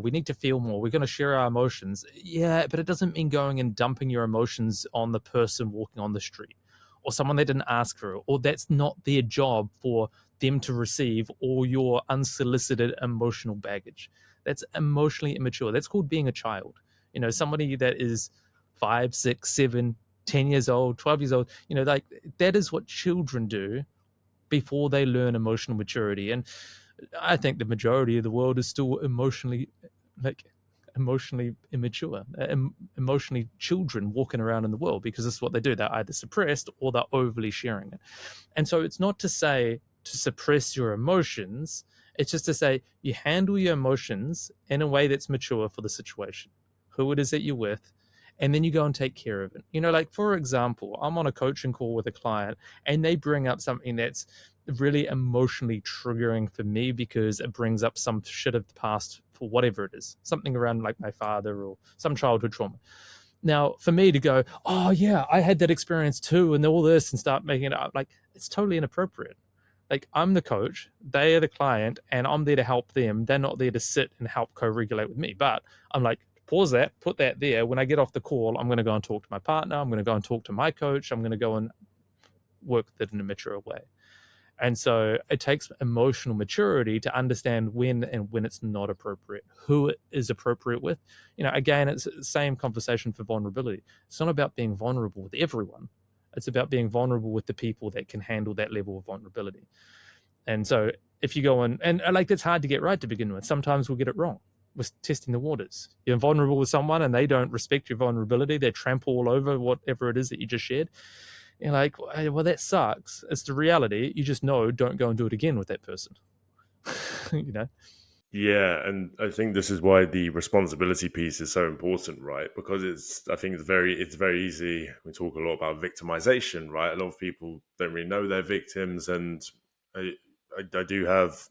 need to feel more, we're going to share our emotions. Yeah, but it doesn't mean going and dumping your emotions on the person walking on the street, or someone they didn't ask for it, or that's not their job for them to receive all your unsolicited emotional baggage. That's emotionally immature. That's called being a child. Somebody that is 5, 6, 7, 10 years old, 12 years old, like that is what children do before they learn emotional maturity. And I think the majority of the world is still like emotionally immature, emotionally children walking around in the world, because this is what they do. They're either suppressed or they're overly sharing it. And so it's not to say to suppress your emotions, it's just to say you handle your emotions in a way that's mature for the situation, who it is that you're with, and then you go and take care of it. Like for example, I'm on a coaching call with a client and they bring up something that's really emotionally triggering for me because it brings up some shit of the past, for whatever it is, something around like my father or some childhood trauma. Now, for me to go, oh yeah, I had that experience too, and all this, and start making it up, like it's totally inappropriate. Like I'm the coach, they are the client, and I'm there to help them. They're not there to sit and help co-regulate with me. But I'm like, pause that, put that there. When I get off the call, I'm going to go and talk to my partner. I'm going to go and talk to my coach. I'm going to go and work with it in a mature way. And so it takes emotional maturity to understand when and when it's not appropriate, who it is appropriate with. Again, it's the same conversation for vulnerability. It's not about being vulnerable with everyone. It's about being vulnerable with the people that can handle that level of vulnerability. And so if you go and like that's hard to get right to begin with. Sometimes we'll get it wrong. We're testing the waters. You're vulnerable with someone and they don't respect your vulnerability. They trample all over whatever it is that you just shared. You're like, well, that sucks. It's the reality. You just know, don't go and do it again with that person. you know? Yeah, and I think this is why the responsibility piece is so important, right? Because I think it's very easy. We talk a lot about victimization, right? A lot of people don't really know they're victims, and I, I do have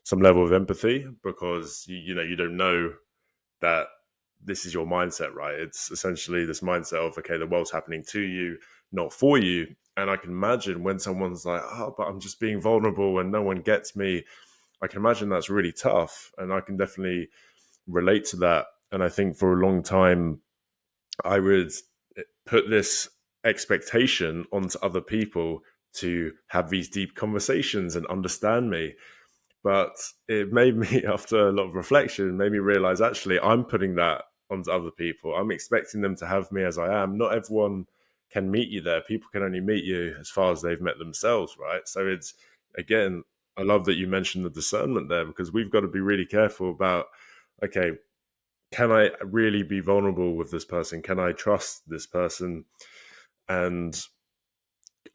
some level of empathy, because you don't know that this is your mindset, right? It's essentially this mindset of, okay, the world's happening to you, not for you. And I can imagine when someone's like, oh, but I'm just being vulnerable and no one gets me. I can imagine that's really tough, and I can definitely relate to that. And I think for a long time, I would put this expectation onto other people to have these deep conversations and understand me. But it made me, after a lot of reflection, made me realize actually I'm putting that onto other people. I'm expecting them to have me as I am. Not everyone can meet you there. People can only meet you as far as they've met themselves, right? So it's, again, I love that you mentioned the discernment there, because we've got to be really careful about, okay, can I really be vulnerable with this person? Can I trust this person? And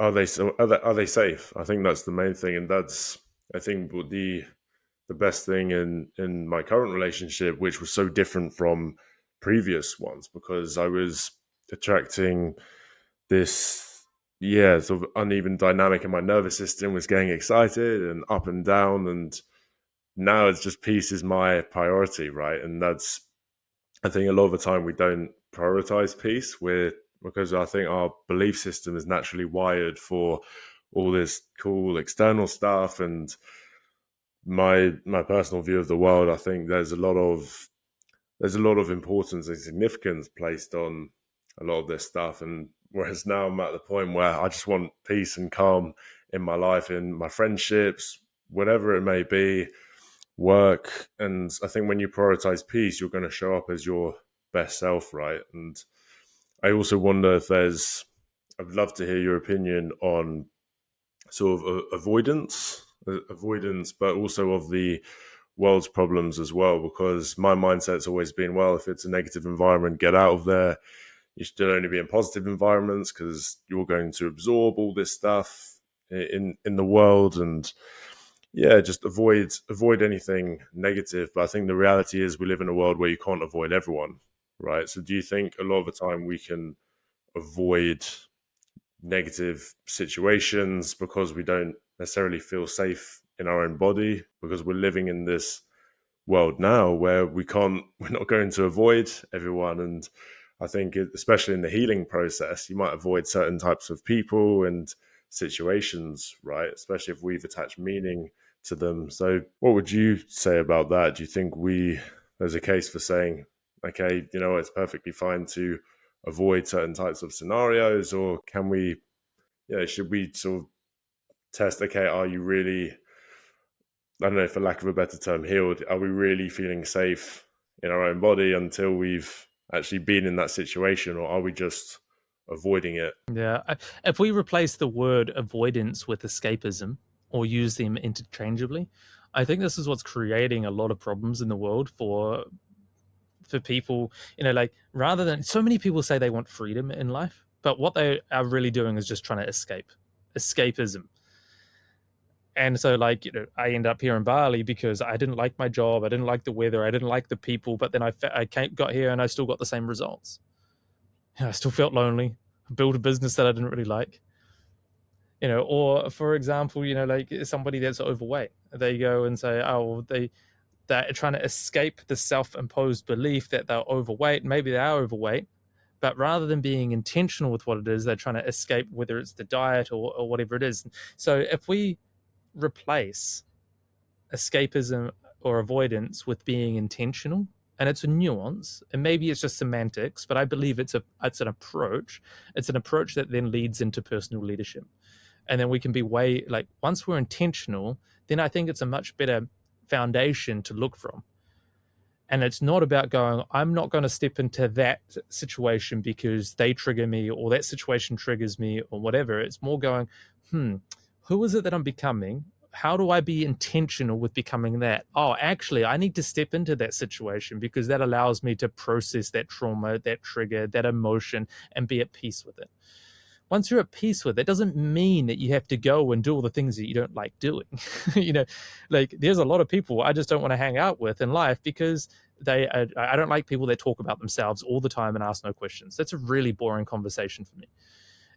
are they safe? I think that's the main thing, and that's, I think, what the best thing in my current relationship, which was so different from previous ones, because I was attracting this, yeah, sort of uneven dynamic in my nervous system was getting excited and up and down. And now it's just peace is my priority, right? And that's, I think a lot of the time we don't prioritize peace. Because I think our belief system is naturally wired for all this cool external stuff. And my personal view of the world, I think there's a lot of importance and significance placed on a lot of this stuff. And whereas now I'm at the point where I just want peace and calm in my life, in my friendships, whatever it may be, work. And I think when you prioritize peace, you're going to show up as your best self, right? And I also wonder if I'd love to hear your opinion on sort of avoidance, but also of the world's problems as well. Because my mindset's always been, well, if it's a negative environment, get out of there. You should only be in positive environments because you're going to absorb all this stuff in the world. And yeah, just avoid anything negative. But I think the reality is we live in a world where you can't avoid everyone, right? So do you think a lot of the time we can avoid negative situations because we don't necessarily feel safe in our own body, because we're living in this world now where we're not going to avoid everyone? And I think especially in the healing process, you might avoid certain types of people and situations, right? Especially if we've attached meaning to them. So what would you say about that? Do you think there's a case for saying, okay, it's perfectly fine to avoid certain types of scenarios? Or can we, should we sort of test, okay, are you really, I don't know, for lack of a better term, healed? Are we really feeling safe in our own body until we've actually been in that situation, or are we just avoiding it? Yeah. If we replace the word avoidance with escapism or use them interchangeably, I think this is what's creating a lot of problems in the world for people. Like, rather than, so many people say they want freedom in life, but what they are really doing is just trying to escapism. And so, like, I end up here in Bali because I didn't like my job, I didn't like the weather, I didn't like the people, but then got here and I still got the same results. I still felt lonely, built a business that I didn't really like. Or for example, like somebody that's overweight, they go and say, oh, they're trying to escape the self-imposed belief that they're overweight. Maybe they are overweight, but rather than being intentional with what it is, they're trying to escape, whether it's the diet or whatever it is. So if we replace escapism or avoidance with being intentional, and it's a nuance, and maybe it's just semantics, but I believe it's an approach. It's an approach that then leads into personal leadership. And then we can be once we're intentional, then I think it's a much better foundation to look from. And it's not about going, I'm not going to step into that situation because they trigger me, or that situation triggers me, or whatever. It's more going, who is it that I'm becoming? How do I be intentional with becoming that? Oh, actually, I need to step into that situation because that allows me to process that trauma, that trigger, that emotion, and be at peace with it. Once you're at peace with it, doesn't mean that you have to go and do all the things that you don't like doing. you know, like, there's a lot of people I just don't want to hang out with in life because I don't like people that talk about themselves all the time and ask no questions. That's a really boring conversation for me.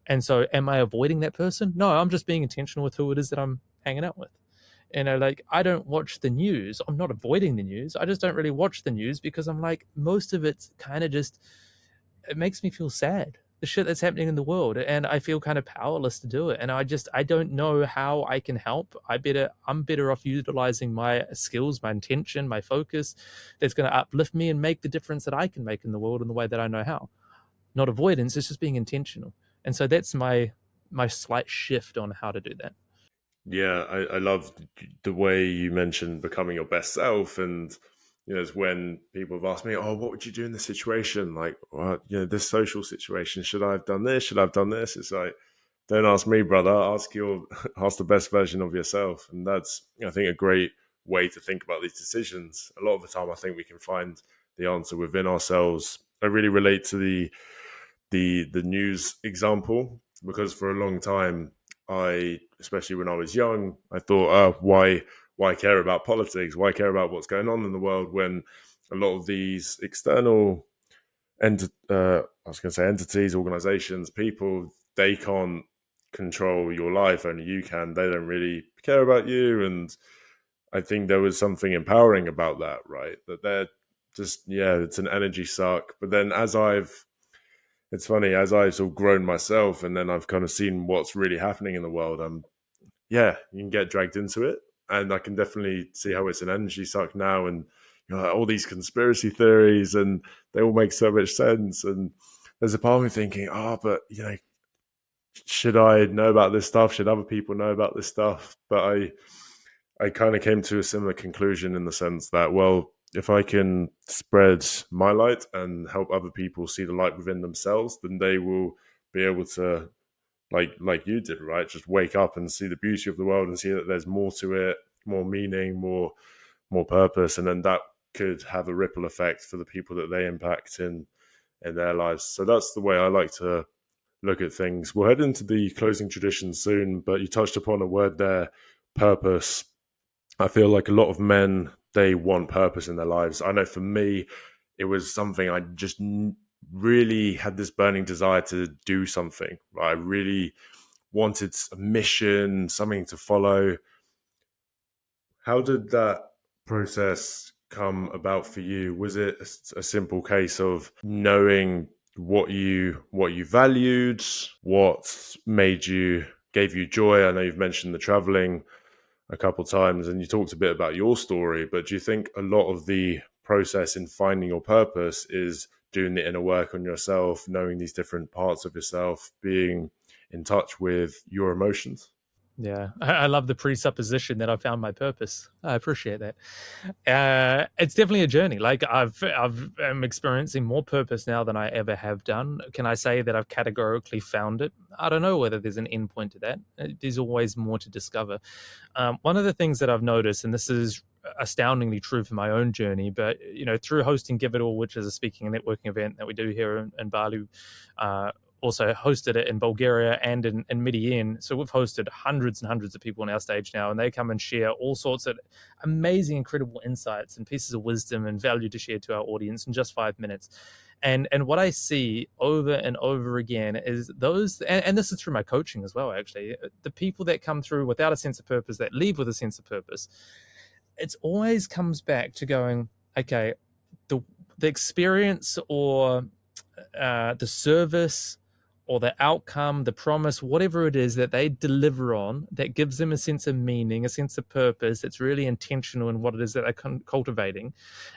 And so, am I avoiding that person? No, I'm just being intentional with who it is that I'm hanging out with. Like, I don't watch the news. I'm not avoiding the news. I just don't really watch the news because I'm like, most of it's kind of just, it makes me feel sad, the shit that's happening in the world, and I feel kind of powerless to do it. And I don't know how I can help. I'm better off utilizing my skills, my intention, my focus, that's going to uplift me and make the difference that I can make in the world in the way that I know how. Not avoidance, it's just being intentional. And so that's my slight shift on how to do that. Yeah, I love the way you mentioned becoming your best self. And it's when people have asked me, oh, what would you do in this situation? Like, well, this social situation, should I have done this, should I have done this? It's like, don't ask me, brother, ask ask the best version of yourself. And that's, I think, a great way to think about these decisions. A lot of the time I think we can find the answer within ourselves. I really relate to the news example, because for a long time, especially when I was young, I thought, why care about politics? Why care about what's going on in the world when a lot of these external I was going to say entities, organizations, people, they can't control your life. Only you can. They don't really care about you. And I think there was something empowering about that, right? That they're just, yeah, it's an energy suck. But then it's funny, as I've sort of grown myself and then I've kind of seen what's really happening in the world, yeah, you can get dragged into it. And I can definitely see how it's an energy suck now. And all these conspiracy theories, and they all make so much sense. And there's a part of me thinking, oh, but should I know about this stuff? Should other people know about this stuff? But I kind of came to a similar conclusion in the sense that, well, if I can spread my light and help other people see the light within themselves, then they will be able to, like you did, right? Just wake up and see the beauty of the world and see that there's more to it, more meaning, more purpose, and then that could have a ripple effect for the people that they impact in their lives. So that's the way I like to look at things. We'll head into the closing tradition soon, but you touched upon a word there, purpose. I feel like a lot of men, they want purpose in their lives. I know for me, it was something I just really had this burning desire to do something. I really wanted a mission, something to follow. How did that process come about for you? Was it a simple case of knowing what you valued, what made you gave you joy? I know you've mentioned the traveling a couple times and you talked a bit about your story, but do you think a lot of the process in finding your purpose is doing the inner work on yourself, knowing these different parts of yourself, being in touch with your emotions? Yeah, I love the presupposition that I found my purpose. I appreciate that. It's definitely a journey. Like I'm experiencing more purpose now than I ever have done. Can I say that I've categorically found it? I don't know whether there's an end point to that. There's always more to discover. One of the things that I've noticed, and this is astoundingly true for my own journey, but through hosting Give It All, which is a speaking and networking event that we do here in Bali, also hosted it in Bulgaria and in Medellin. So we've hosted hundreds and hundreds of people on our stage now, and they come and share all sorts of amazing, incredible insights and pieces of wisdom and value to share to our audience in just 5 minutes. And what I see over and over again is those, and this is through my coaching as well, actually, the people that come through without a sense of purpose, that leave with a sense of purpose, it always comes back to going, okay, the experience or the service or the outcome, the promise, whatever it is that they deliver on, that gives them a sense of meaning, a sense of purpose, that's really intentional in what it is that they're cultivating.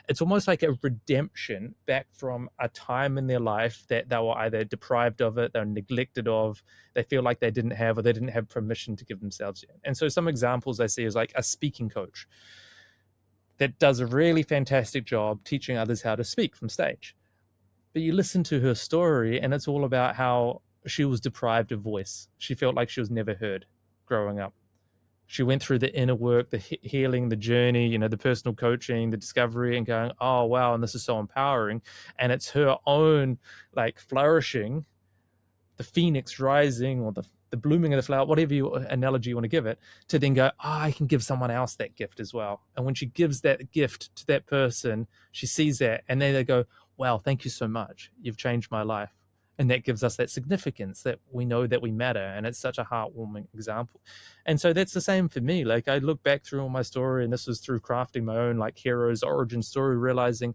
It's almost like a redemption back from a time in their life that they were either deprived of it, they're neglected of, they feel like they didn't have, or they didn't have permission to give themselves yet. And so some examples I see is like a speaking coach that does a really fantastic job teaching others how to speak from stage. But you listen to her story, and it's all about how she was deprived of voice. She felt like she was never heard growing up. She went through the inner work, the healing, the journey, the personal coaching, the discovery, and going, oh, wow, and this is so empowering. And it's her own like flourishing, the phoenix rising, or the blooming of the flower, whatever analogy you want to give it, to then go, I can give someone else that gift as well. And when she gives that gift to that person, she sees that, and then they go, wow, thank you so much. You've changed my life. And that gives us that significance that we know that we matter. And it's such a heartwarming example. And so that's the same for me. Like I look back through all my story, and this was through crafting my own like hero's origin story, realizing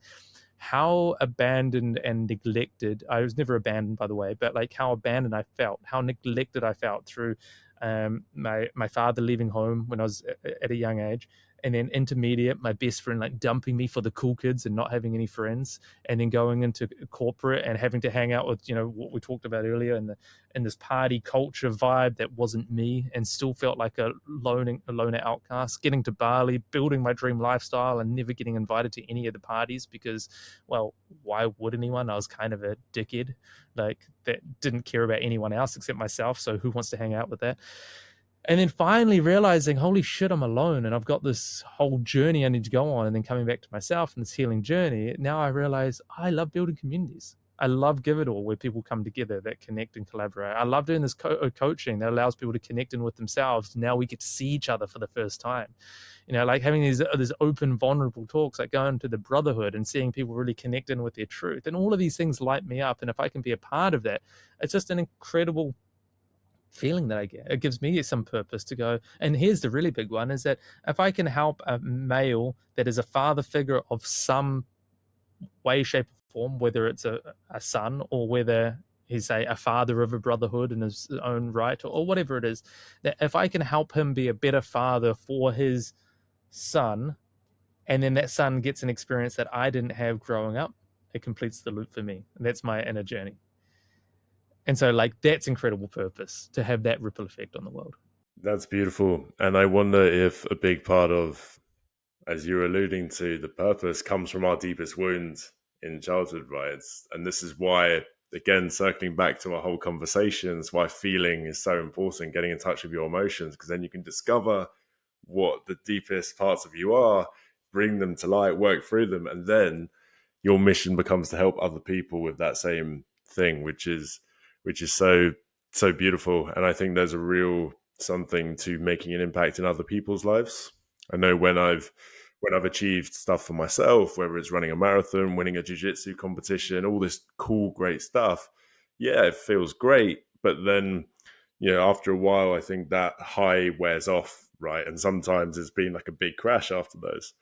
how abandoned and neglected I was. Never abandoned, by the way, but like how abandoned I felt, how neglected I felt through my father leaving home when I was at a young age, and then intermediate, my best friend like dumping me for the cool kids and not having any friends, and then going into corporate and having to hang out with what we talked about earlier, in this party culture vibe that wasn't me, and still felt like a loner outcast. Getting to Bali, building my dream lifestyle, and never getting invited to any of the parties because, well, why would anyone? I was kind of a dickhead, like that didn't care about anyone else except myself. So who wants to hang out with that? And then finally realizing, holy shit, I'm alone, and I've got this whole journey I need to go on. And then coming back to myself and this healing journey, now I realize I love building communities. I love Give It All, where people come together that connect and collaborate. I love doing this coaching that allows people to connect in with themselves. Now we get to see each other for the first time. Like having these open, vulnerable talks, like going to the brotherhood and seeing people really connect in with their truth. And all of these things light me up. And if I can be a part of that, it's just an incredible feeling that I get. It gives me some purpose to go. And here's the really big one, is that if I can help a male that is a father figure of some way, shape, or form, whether it's a son or whether he's a father of a brotherhood in his own right, or whatever it is, that if I can help him be a better father for his son, and then that son gets an experience that I didn't have growing up, it completes the loop for me. And that's my inner journey. And so, like, that's incredible purpose, to have that ripple effect on the world. That's beautiful. And I wonder if a big part of, as you're alluding to, the purpose comes from our deepest wounds in childhood, right? And this is why, again, circling back to our whole conversations, why feeling is so important, getting in touch with your emotions, because then you can discover what the deepest parts of you are, bring them to light, work through them, and then your mission becomes to help other people with that same thing, which is so beautiful. And I think there's a real something to making an impact in other people's lives. I know when I've achieved stuff for myself, whether it's running a marathon, winning a jiu-jitsu competition, all this cool, great stuff, yeah, it feels great. But then, after a while, I think that high wears off, right? And sometimes it's been like a big crash after those.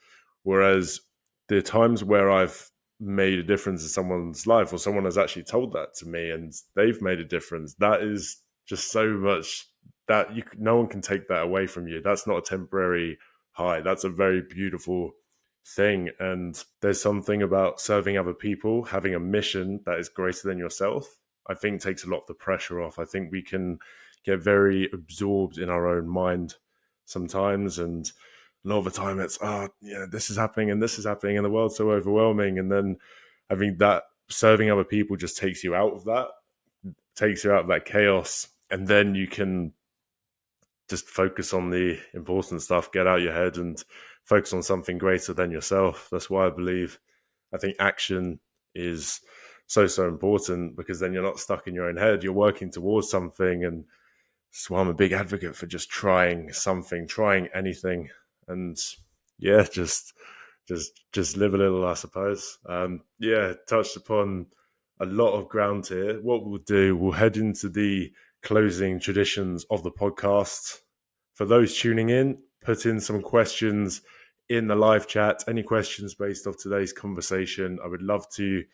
Whereas the times where I've made a difference in someone's life, or someone has actually told that to me and they've made a difference, that is just so much that no one can take that away from you. That's not a temporary high. That's a very beautiful thing. And there's something about serving other people, having a mission that is greater than yourself, I think takes a lot of the pressure off. I think we can get very absorbed in our own mind sometimes, and a lot of the time it's this is happening and this is happening and the world's so overwhelming. And then I think that serving other people just takes you out of that, takes you out of that chaos, and then you can just focus on the important stuff, get out your head and focus on something greater than yourself. That's why I think action is so important, because then you're not stuck in your own head, you're working towards something. And so I'm a big advocate for just trying something, trying anything, and yeah, just live a little, I suppose. Touched upon a lot of ground here. What we'll do, we'll head into the closing traditions of the podcast. For those tuning in, put in some questions in the live chat. Any questions based off today's conversation, I would love to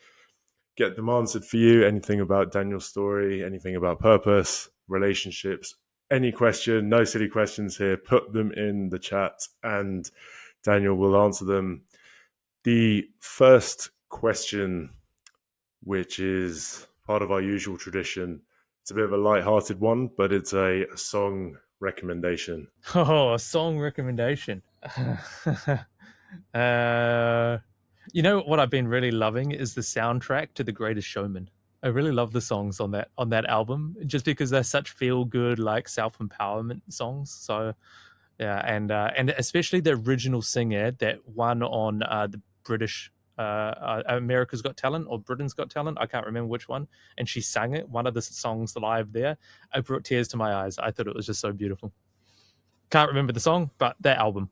get them answered for you. Anything about Daniel's story, anything about purpose, relationships, any question, no silly questions here, put them in the chat and Daniel will answer them. The first question, which is part of our usual tradition, it's a bit of a light-hearted one, but it's a song recommendation. Oh, a song recommendation. What I've been really loving is the soundtrack to The Greatest Showman. I really love the songs on that album, just because they're such feel good, like self empowerment songs. So yeah, and especially the original singer that won on the British America's Got Talent or Britain's Got Talent. I can't remember which one. And she sang it, one of the songs live there. It brought tears to my eyes. I thought it was just so beautiful. Can't remember the song, but that album.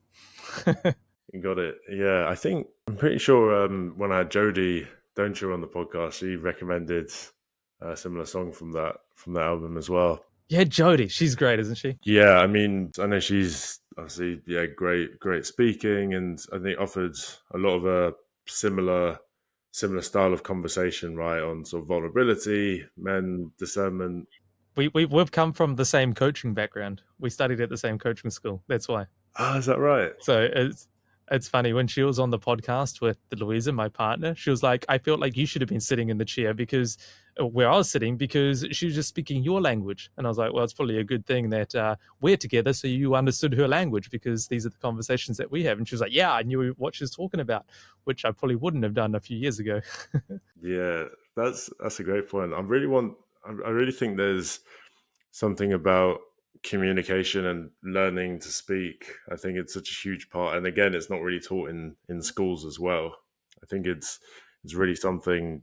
You got it. Yeah, I'm pretty sure when I had Jodie Don'cher on the podcast, she recommended a similar song from that album as well. Yeah, Jodie, she's great, isn't she? Yeah, I mean, I know she's obviously great speaking, and I think offered a lot of a similar style of conversation, right, on sort of vulnerability, men, discernment. We've come from the same coaching background. We studied at the same coaching school. That's why. Is that right? So it's funny, when she was on the podcast with Louisa, my partner, she was like, I felt like you should have been sitting in the chair because where I was sitting, because she was just speaking your language. And I was like, well, it's probably a good thing that we're together, so you understood her language, because these are the conversations that we have. And she was like, yeah, I knew what she was talking about, which I probably wouldn't have done a few years ago. Yeah, that's a great point. I really think there's something about communication and learning to speak. I think it's such a huge part, and again, it's not really taught in schools as well. I think it's really something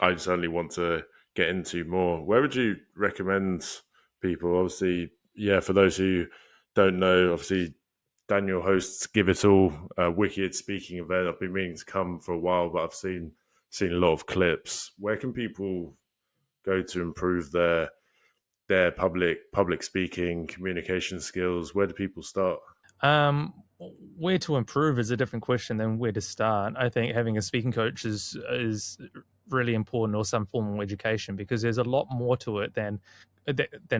I certainly want to get into more. Where would you recommend people? Obviously, yeah, for those who don't know, obviously Daniel hosts Give It All, a wicked speaking event. I've been meaning to come for a while, but I've seen a lot of clips. Where can people go to improve their public speaking communication skills? Where do people start? Um, where to improve is a different question than where to start. I think having a speaking coach is really important, or some formal education, because there's a lot more to it than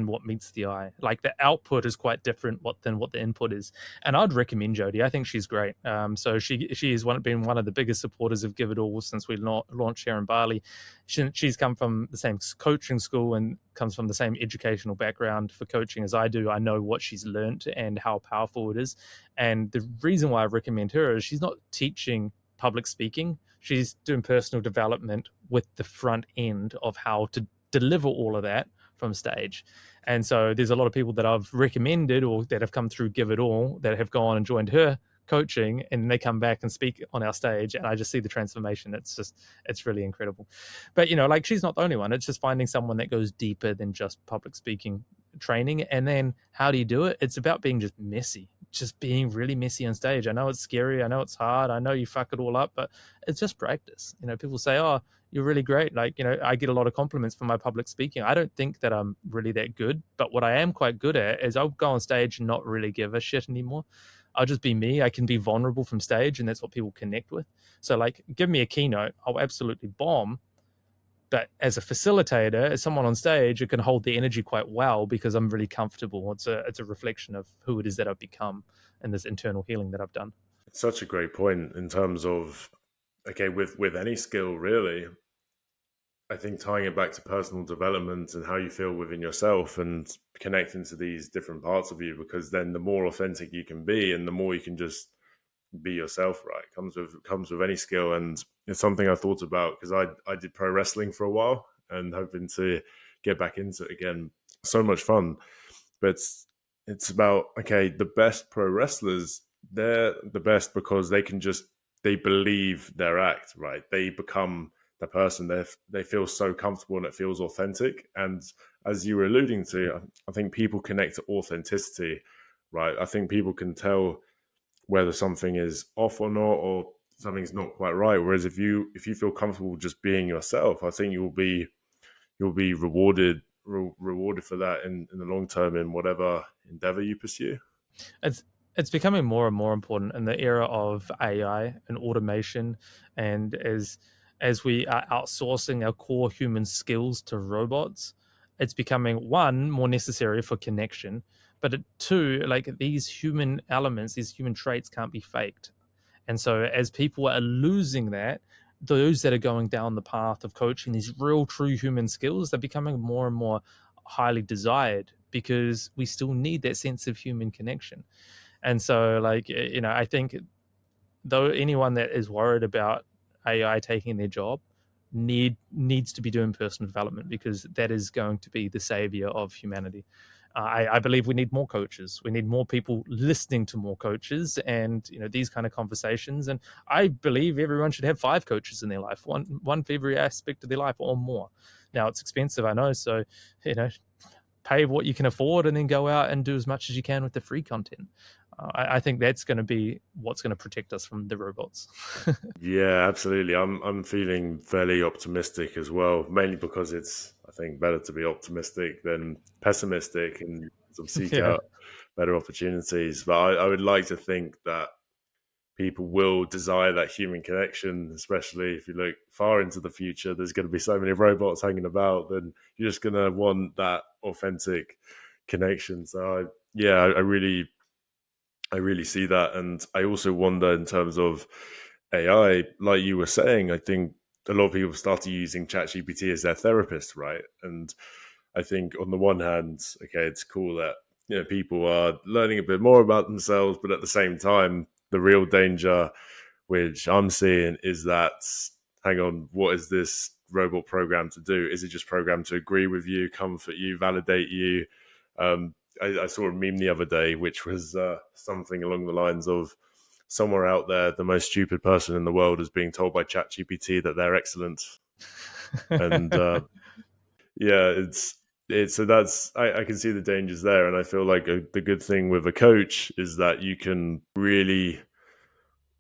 what meets the eye. Like the output is quite different than what the input is. And I'd recommend Jodie. I think she's great. So she has been one of the biggest supporters of Give It All since we launched here in Bali. She's come from the same coaching school and comes from the same educational background for coaching as I do. I know what she's learned and how powerful it is. And the reason why I recommend her is she's not teaching public speaking. She's doing personal development with the front end of how to deliver all of that from stage. And so there's a lot of people that I've recommended or that have come through Give It All that have gone and joined her coaching, and they come back and speak on our stage, and I just see the transformation. It's really incredible. But like, she's not the only one. It's just finding someone that goes deeper than just public speaking training. And then how do you do it? It's about being just messy, just being really messy on stage. I know it's scary, I know it's hard, I know you fuck it all up, but it's just practice. People say, oh, you're really great. Like, I get a lot of compliments for my public speaking. I don't think that I'm really that good, but what I am quite good at is I'll go on stage and not really give a shit anymore. I'll just be me. I can be vulnerable from stage, and that's what people connect with. So, like, give me a keynote, I'll absolutely bomb. But as a facilitator, as someone on stage, it can hold the energy quite well because I'm really comfortable. It's a reflection of who it is that I've become and this internal healing that I've done. Such a great point in terms of, okay, with any skill really. I think tying it back to personal development and how you feel within yourself and connecting to these different parts of you, because then the more authentic you can be and the more you can just be yourself, right? Comes with any skill. And it's something I thought about because I did pro wrestling for a while and hoping to get back into it again. So much fun. But it's about, okay, the best pro wrestlers, they're the best because they believe their act, right? They become the person. They feel so comfortable and it feels authentic. And as you were alluding to, I think people connect to authenticity, right? I think people can tell whether something is off or not, or something's not quite right. Whereas if you feel comfortable just being yourself, I think you'll be rewarded for that in the long term in whatever endeavor you pursue. It's it's becoming more and more important in the era of AI and automation, and as we are outsourcing our core human skills to robots, it's becoming, one, more necessary for connection, but two, like, these human elements, these human traits can't be faked. And so, as people are losing that, those that are going down the path of coaching these real, true human skills, they're becoming more and more highly desired because we still need that sense of human connection. And so, like, I think, though, anyone that is worried about AI taking their job needs to be doing personal development, because that is going to be the savior of humanity. I believe we need more coaches. We need more people listening to more coaches, and these kind of conversations. And I believe everyone should have 5 coaches in their life, one for every aspect of their life or more. Now, it's expensive, I know, so pay what you can afford and then go out and do as much as you can with the free content. I think that's going to be what's going to protect us from the robots. Yeah, absolutely. I'm feeling fairly optimistic as well, mainly because it's, I think, better to be optimistic than pessimistic and sort of seek Yeah. out better opportunities. But I would like to think that people will desire that human connection, especially if you look far into the future. There's going to be so many robots hanging about, then you're just going to want that authentic connection. So, I really see that. And I also wonder in terms of AI, like you were saying, I think a lot of people started using ChatGPT as their therapist, right? And I think on the one hand, okay, it's cool that people are learning a bit more about themselves, but at the same time, the real danger which I'm seeing is that, hang on, what is this robot programmed to do? Is it just programmed to agree with you, comfort you, validate you? I saw a meme the other day, which was something along the lines of, somewhere out there, the most stupid person in the world is being told by ChatGPT that they're excellent. And yeah, it's so that's I can see the dangers there, and I feel like the good thing with a coach is that you can really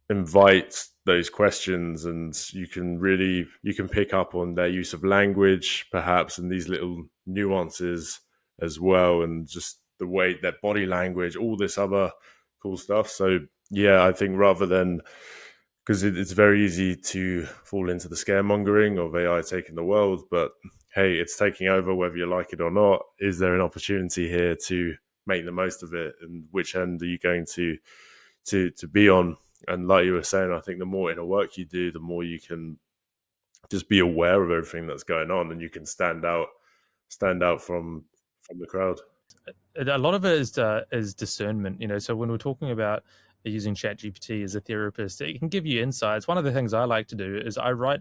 invite those questions, and you can pick up on their use of language perhaps, and these little nuances as well, and just the way their body language, all this other cool stuff. So yeah, I think rather than, because it's very easy to fall into the scaremongering of AI taking the world, but hey, it's taking over whether you like it or not. Is there an opportunity here to make the most of it, and which end are you going to be on? And like you were saying, I think the more inner work you do, the more you can just be aware of everything that's going on, and you can stand out from the crowd. A lot of it is discernment. So when we're talking about using ChatGPT as a therapist, it can give you insights. One of the things I like to do is I write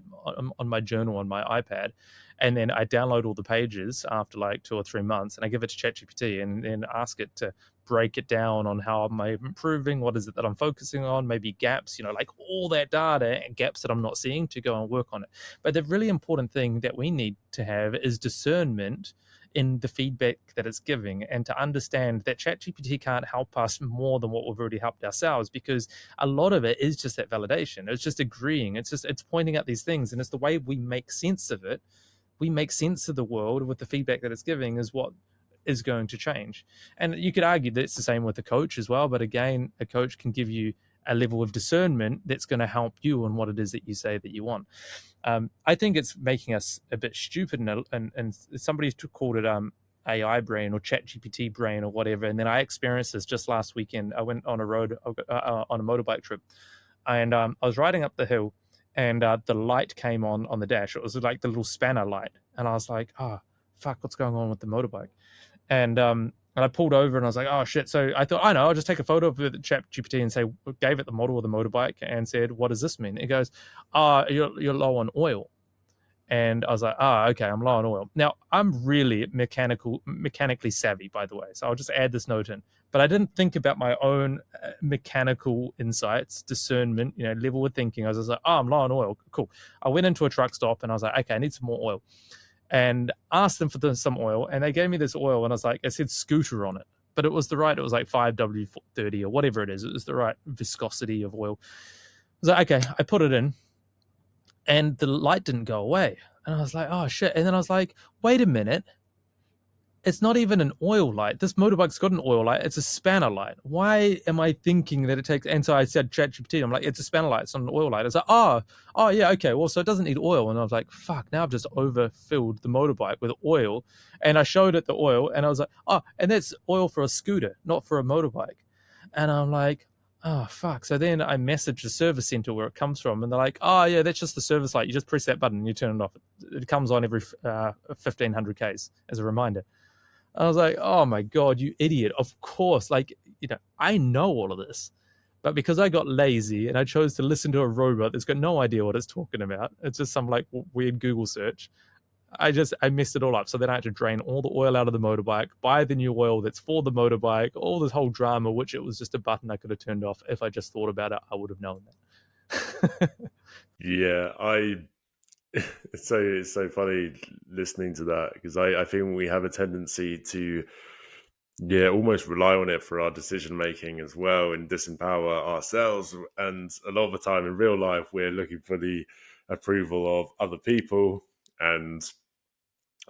on my journal on my iPad, and then I download all the pages after like 2 or 3 months, and I give it to ChatGPT and then ask it to break it down on how am I improving, what is it that I'm focusing on, maybe gaps, like all that data and gaps that I'm not seeing, to go and work on it. But the really important thing that we need to have is discernment in the feedback that it's giving, and to understand that ChatGPT can't help us more than what we've already helped ourselves, because a lot of it is just that validation. It's just agreeing. It's pointing out these things, and it's the way we make sense of it. We make sense of the world with the feedback that it's giving is what is going to change. And you could argue that it's the same with a coach as well, but again, a coach can give you a level of discernment that's going to help you on what it is that you say that you want. I think it's making us a bit stupid, and somebody called it AI brain or Chat GPT brain or whatever. And then I experienced this just last weekend. I went on a on a motorbike trip, and I was riding up the hill, and the light came on the dash. It was like the little spanner light, and I was like, "Oh, fuck, what's going on with the motorbike?" And I pulled over and I was like, "Oh shit!" So I thought, I know, I'll just take a photo of the Chat GPT and say, gave it the model of the motorbike and said, "What does this mean?" It goes, you're low on oil." And I was like, okay, I'm low on oil. Now, I'm really mechanically savvy, by the way. So I'll just add this note in. But I didn't think about my own mechanical insights, discernment, level of thinking. I was just like, I'm low on oil. Cool. I went into a truck stop and I was like, okay, I need some more oil. And asked them for some oil. And they gave me this oil. And I was like, it said scooter on it. But it was it was like 5W30 or whatever it is. It was the right viscosity of oil. I was like, okay, I put it in, and the light didn't go away. And I was like, oh shit. And then I was like, wait a minute. It's not even an oil light. This motorbike's got an oil light. It's a spanner light. Why am I thinking that it takes? And so I said, ChatGPT, I'm like, it's a spanner light. It's not an oil light. It's like, oh yeah, okay. Well, so it doesn't need oil. And I was like, fuck. Now I've just overfilled the motorbike with oil. And I showed it the oil, and I was like, oh, and that's oil for a scooter, not for a motorbike. And I'm like, oh fuck. So then I messaged the service center where it comes from, and they're like, oh yeah, that's just the service light. You just press that button and you turn it off. It comes on every 1500 Ks as a reminder. I was like, oh my God, you idiot. Of course. Like, I know all of this. But because I got lazy and I chose to listen to a robot that's got no idea what it's talking about, it's just some like weird Google search. I messed it all up. So then I had to drain all the oil out of the motorbike, buy the new oil that's for the motorbike, all this whole drama, which it was just a button I could have turned off. If I just thought about it, I would have known that. Yeah, it's so funny listening to that, because I think we have a tendency to, yeah, almost rely on it for our decision making as well, and disempower ourselves. And a lot of the time in real life, we're looking for the approval of other people, and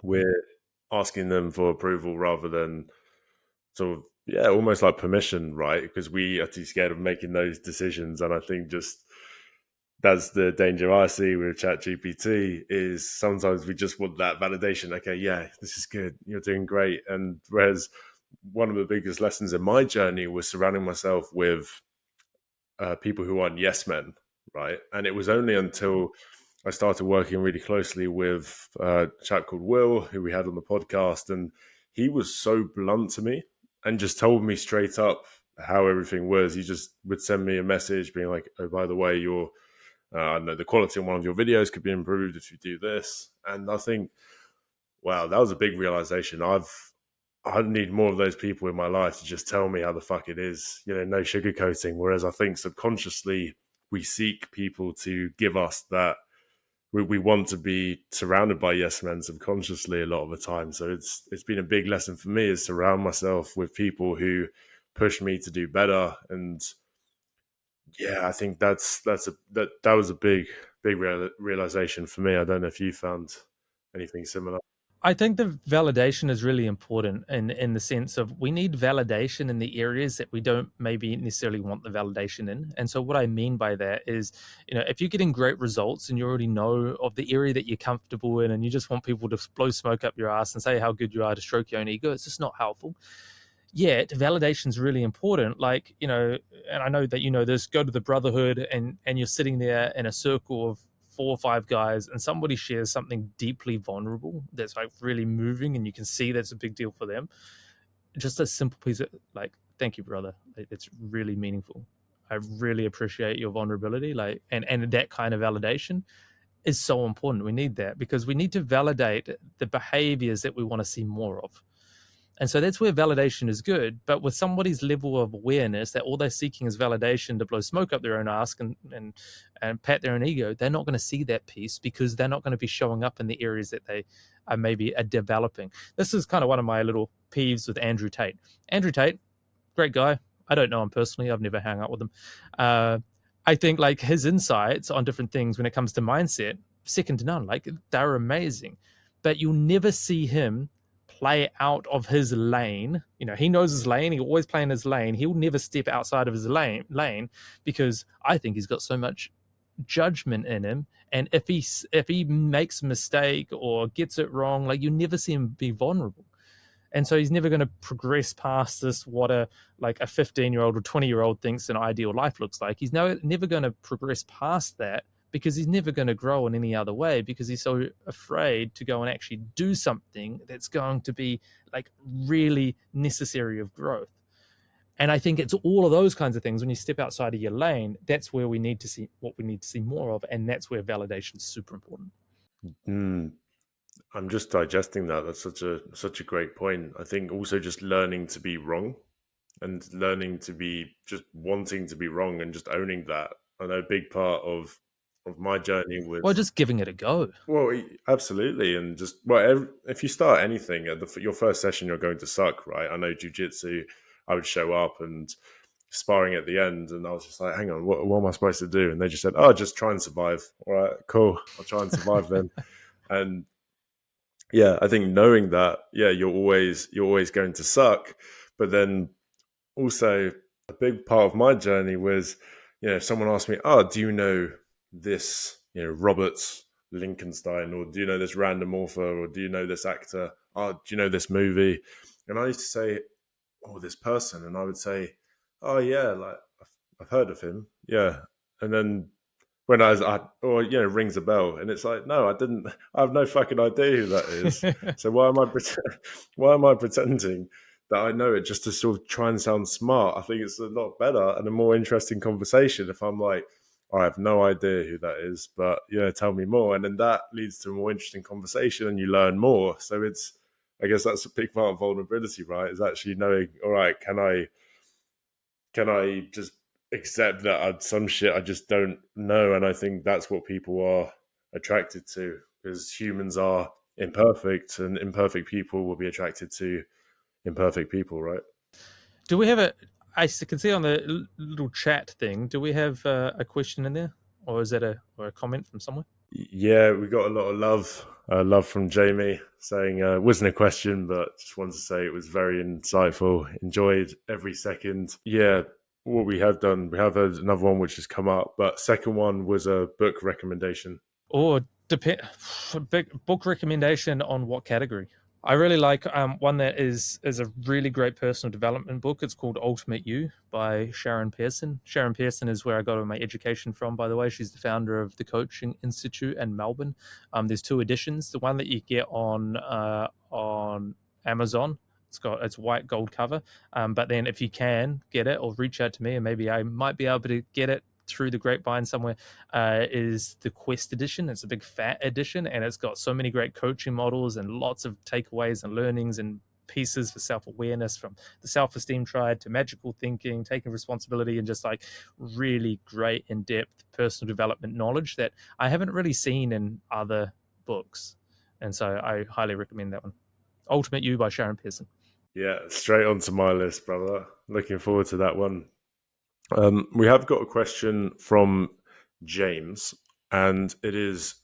we're asking them for approval rather than sort of, yeah, almost like permission, right? Because we are too scared of making those decisions. And I think just that's the danger I see with ChatGPT, is sometimes we just want that validation. Okay, yeah, this is good. You're doing great. And whereas one of the biggest lessons in my journey was surrounding myself with people who aren't yes men, right? And it was only until I started working really closely with a chap called Will, who we had on the podcast, and he was so blunt to me and just told me straight up how everything was. He just would send me a message being like, "Oh, by the way, I know the quality on one of your videos could be improved if you do this." And I think, wow, that was a big realization. I need more of those people in my life to just tell me how the fuck it is, no sugarcoating. Whereas I think subconsciously we seek people to give us that we want to be surrounded by yes men subconsciously a lot of the time. So it's been a big lesson for me is surround myself with people who push me to do better. And yeah, I think that was a big realization for me. I don't know if you found anything similar. I think the validation is really important in the sense of we need validation in the areas that we don't maybe necessarily want the validation in. And so what I mean by that is, if you're getting great results and you already know of the area that you're comfortable in and you just want people to blow smoke up your ass and say how good you are to stroke your own ego, it's just not helpful. Yet validation is really important. Like, and I know that this, go to the brotherhood and you're sitting there in a circle of 4 or 5 guys and somebody shares something deeply vulnerable that's like really moving and you can see that's a big deal for them. Just a simple piece of like, thank you, brother. It's really meaningful. I really appreciate your vulnerability. Like, and that kind of validation is so important. We need that because we need to validate the behaviors that we want to see more of. And so that's where validation is good. But with somebody's level of awareness that all they're seeking is validation to blow smoke up their own ass and pat their own ego, they're not going to see that piece because they're not going to be showing up in the areas that they are maybe are developing. This is kind of one of my little peeves with Andrew Tate. Andrew Tate, great guy. I don't know him personally. I've never hung out with him. I think like his insights on different things when it comes to mindset, second to none. Like they're amazing. But you'll never see him play out of his lane. He knows his lane. He always play in his lane. He'll never step outside of his lane because I think he's got so much judgment in him. And if he makes a mistake or gets it wrong, like you never see him be vulnerable. And so he's never going to progress past this, what a 15-year-old or 20-year-old thinks an ideal life looks like. He's never going to progress past that because he's never going to grow in any other way because he's so afraid to go and actually do something that's going to be like really necessary of growth. And I think it's all of those kinds of things. When you step outside of your lane, that's where we need to see what we need to see more of. And that's where validation is super important. Mm, I'm just digesting that. That's such a great point. I think also just learning to be wrong and learning to be just wanting to be wrong and just owning that. I know a big part of my journey Well, was just giving it a go. well, absolutely, and just if you start anything at your first session, you're going to suck, right? I know jujitsu. I would show up and sparring at the end, and I was just like, "Hang on, what am I supposed to do?" And they just said, "Oh, just try and survive." All right, cool. I'll try and survive then. And yeah, I think knowing that, yeah, you're always going to suck, but then also a big part of my journey was, if someone asked me, "Oh, do you know this, Roberts Lincolnstein, or do you know this random author, or do you know this actor? Oh, do you know this movie?" And I used to say, "Oh, this person," and I would say, "Oh yeah, like I've heard of him, yeah." And then when or rings a bell, and it's like, no, I didn't. I have no fucking idea who that is. So why am I why am I pretending that I know it just to sort of try and sound smart? I think it's a lot better and a more interesting conversation if I'm like, I have no idea who that is, but tell me more, and then that leads to a more interesting conversation, and you learn more. So I guess that's a big part of vulnerability, right? Is actually knowing, all right, can I just accept that some shit I just don't know? And I think that's what people are attracted to, because humans are imperfect, and imperfect people will be attracted to imperfect people, right? Do we have I can see on the little chat thing, do we have a question in there? Or is that a comment from someone? Yeah, we got a lot of love from Jamie saying wasn't a question, but just wanted to say it was very insightful. Enjoyed every second. Yeah, what we have done, we have another one which has come up, but second one was a book recommendation. Or book recommendation on what category? I really like one that is a really great personal development book. It's called Ultimate You by Sharon Pearson. Sharon Pearson is where I got my education from, by the way. She's the founder of the Coaching Institute in Melbourne. There's 2 editions. The one that you get on Amazon, it's white gold cover. But then if you can get it or reach out to me, and maybe I might be able to get it through the grapevine somewhere, is the Quest edition. It's a big fat edition, and it's got so many great coaching models and lots of takeaways and learnings and pieces for self-awareness, from the self-esteem triad to magical thinking, taking responsibility, and just like really great in-depth personal development knowledge that I haven't really seen in other books. And so I highly recommend that one. Ultimate You by Sharon Pearson. Yeah, straight onto my list, brother. Looking forward to that one. We have got a question from James, and it is: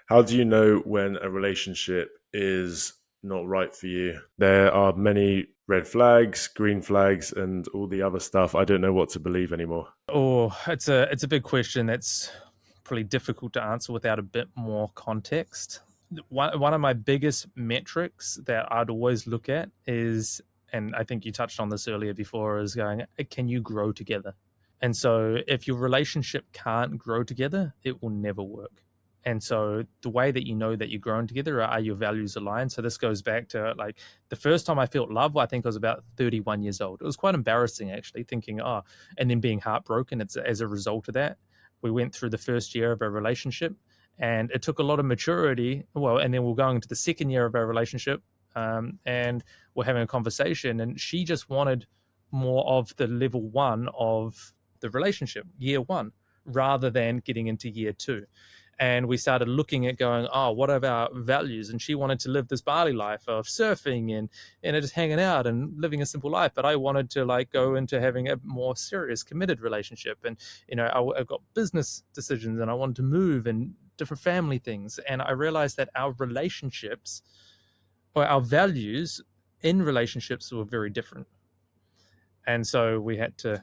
how do you know when a relationship is not right for you? There are many red flags, green flags, and all the other stuff. I don't know what to believe anymore. Oh, it's a big question that's probably difficult to answer without a bit more context. One of my biggest metrics that I'd always look at is, and I think you touched on this earlier before, is going, can you grow together? And so if your relationship can't grow together, it will never work. And so the way that you know that you're growing together are your values aligned. So this goes back to like the first time I felt love, I think I was about 31 years old. It was quite embarrassing actually, thinking, oh, and then being heartbroken. It's as a result of that. We went through the first year of our relationship, and it took a lot of maturity. Well, and then we're going into the second year of our relationship, and we're having a conversation, and she just wanted more of the level one of the relationship, year one, rather than getting into year two. And we started looking at going, oh, what are our values? And she wanted to live this Bali life of surfing and just hanging out and living a simple life. But I wanted to like go into having a more serious, committed relationship. And, I've got business decisions and I wanted to move and different family things. And I realized that our relationships or our values in relationships were very different. And so we had to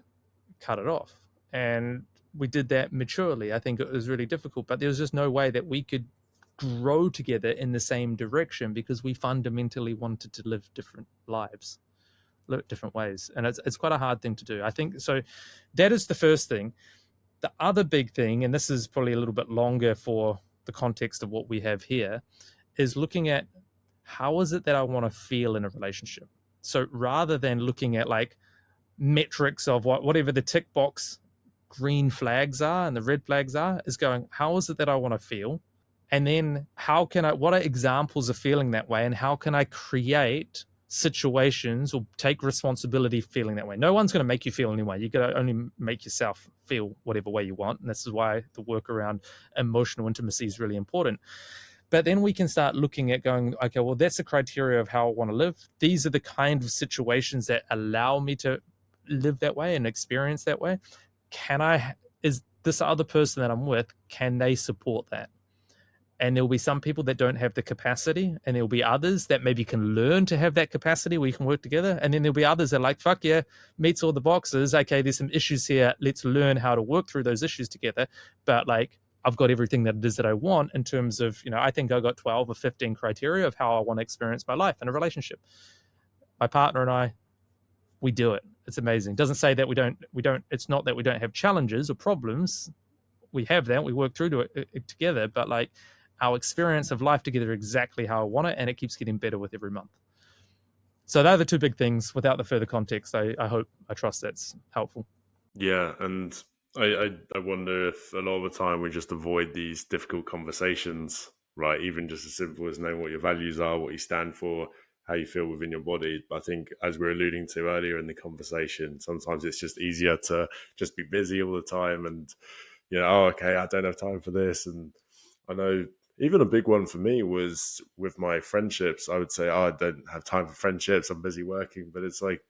cut it off. And we did that maturely. I think it was really difficult, but there was just no way that we could grow together in the same direction because we fundamentally wanted to live different lives, live different ways. And it's quite a hard thing to do. I think so. That is the first thing. The other big thing, and this is probably a little bit longer for the context of what we have here, is looking at how is it that I want to feel in a relationship. So rather than looking at like metrics of whatever the tick box green flags are and the red flags are, is going, how is it that I want to feel? And then what are examples of feeling that way? And how can I create situations or take responsibility feeling that way? No one's going to make you feel any way. You got to only make yourself feel whatever way you want. And this is why the work around emotional intimacy is really important. But then we can start looking at going, okay, well, that's the criteria of how I want to live. These are the kind of situations that allow me to live that way and experience that way. Is this other person that I'm with, can they support that? And there'll be some people that don't have the capacity, and there'll be others that maybe can learn to have that capacity where you can work together. And then there'll be others that are like, fuck yeah, meets all the boxes. Okay, there's some issues here. Let's learn how to work through those issues together. But like, I've got everything that it is that I want in terms of, I think I got 12 or 15 criteria of how I want to experience my life in a relationship. My partner and I, we do it. It's amazing. It doesn't say that we don't, it's not that we don't have challenges or problems. We have that. We work through it together, but like, our experience of life together exactly how I want it, and it keeps getting better with every month. So they're the two big things. Without the further context, I trust that's helpful. Yeah, and I wonder if a lot of the time we just avoid these difficult conversations, right? Even just as simple as knowing what your values are, what you stand for, how you feel within your body. I think, as we are alluding to earlier in the conversation, sometimes it's just easier to just be busy all the time and, oh, okay, I don't have time for this. And I know even a big one for me was with my friendships. I would say, oh, I don't have time for friendships. I'm busy working. But it's like,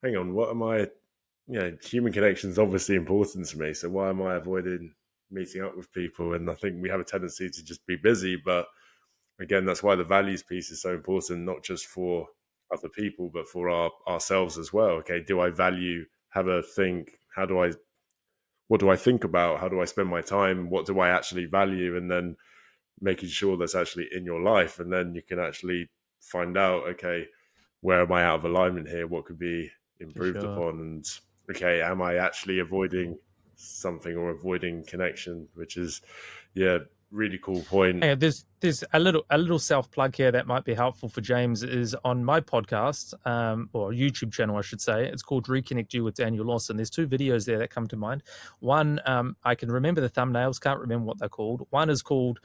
hang on, what am I? Human connection is obviously important to me. So why am I avoiding meeting up with people? And I think we have a tendency to just be busy. But again, that's why the values piece is so important, not just for other people, but for ourselves as well. Okay, do I value, have a think, what do I think about? How do I spend my time? What do I actually value? And then making sure that's actually in your life. And then you can actually find out, okay, where am I out of alignment here? What could be For improved sure. upon? And okay, am I actually avoiding something or avoiding connection? Which is, yeah, really cool point. Hey, There's a little self plug here that might be helpful for James is on my podcast, or YouTube channel, I should say. It's called Reconnect You with Daniel Lawson. There's two videos there that come to mind. One, I can remember the thumbnails, can't remember what they're called. One is called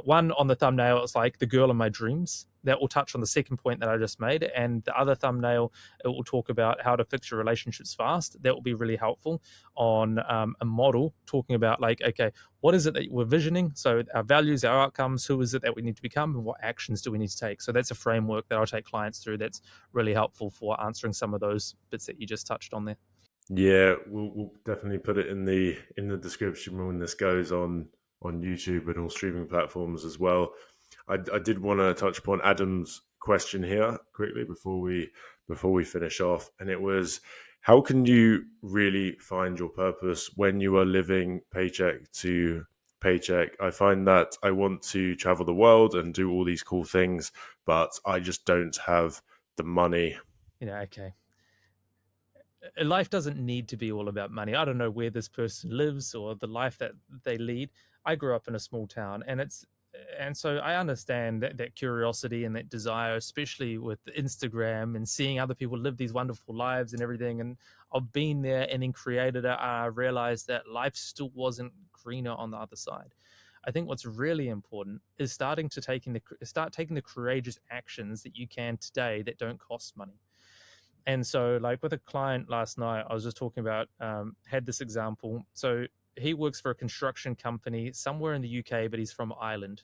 one on the thumbnail. It's like the girl in my dreams. That will touch on the second point that I just made, and the other thumbnail, it will talk about how to fix your relationships fast. That will be really helpful on a model talking about like, okay, what is it that we're visioning? So our values, our outcomes, who is it that we need to become, and what actions do we need to take? So that's a framework that I'll take clients through that's really helpful for answering some of those bits that you just touched on there. Yeah, we'll definitely put it in the description when this goes on YouTube and all streaming platforms as well. I did want to touch upon Adam's question here quickly before we finish off, and it was, how can you really find your purpose when you are living paycheck to paycheck? I find that I want to travel the world and do all these cool things, but I just don't have the money. Okay. Life doesn't need to be all about money. I don't know where this person lives or the life that they lead. I grew up in a small town, and so I understand that curiosity and that desire, especially with Instagram and seeing other people live these wonderful lives and everything. And I've been there and then created it. I realized that life still wasn't greener on the other side. I think what's really important is start taking the courageous actions that you can today that don't cost money. And so, like with a client last night, I was just talking about, had this example. So he works for a construction company somewhere in the UK, but he's from Ireland.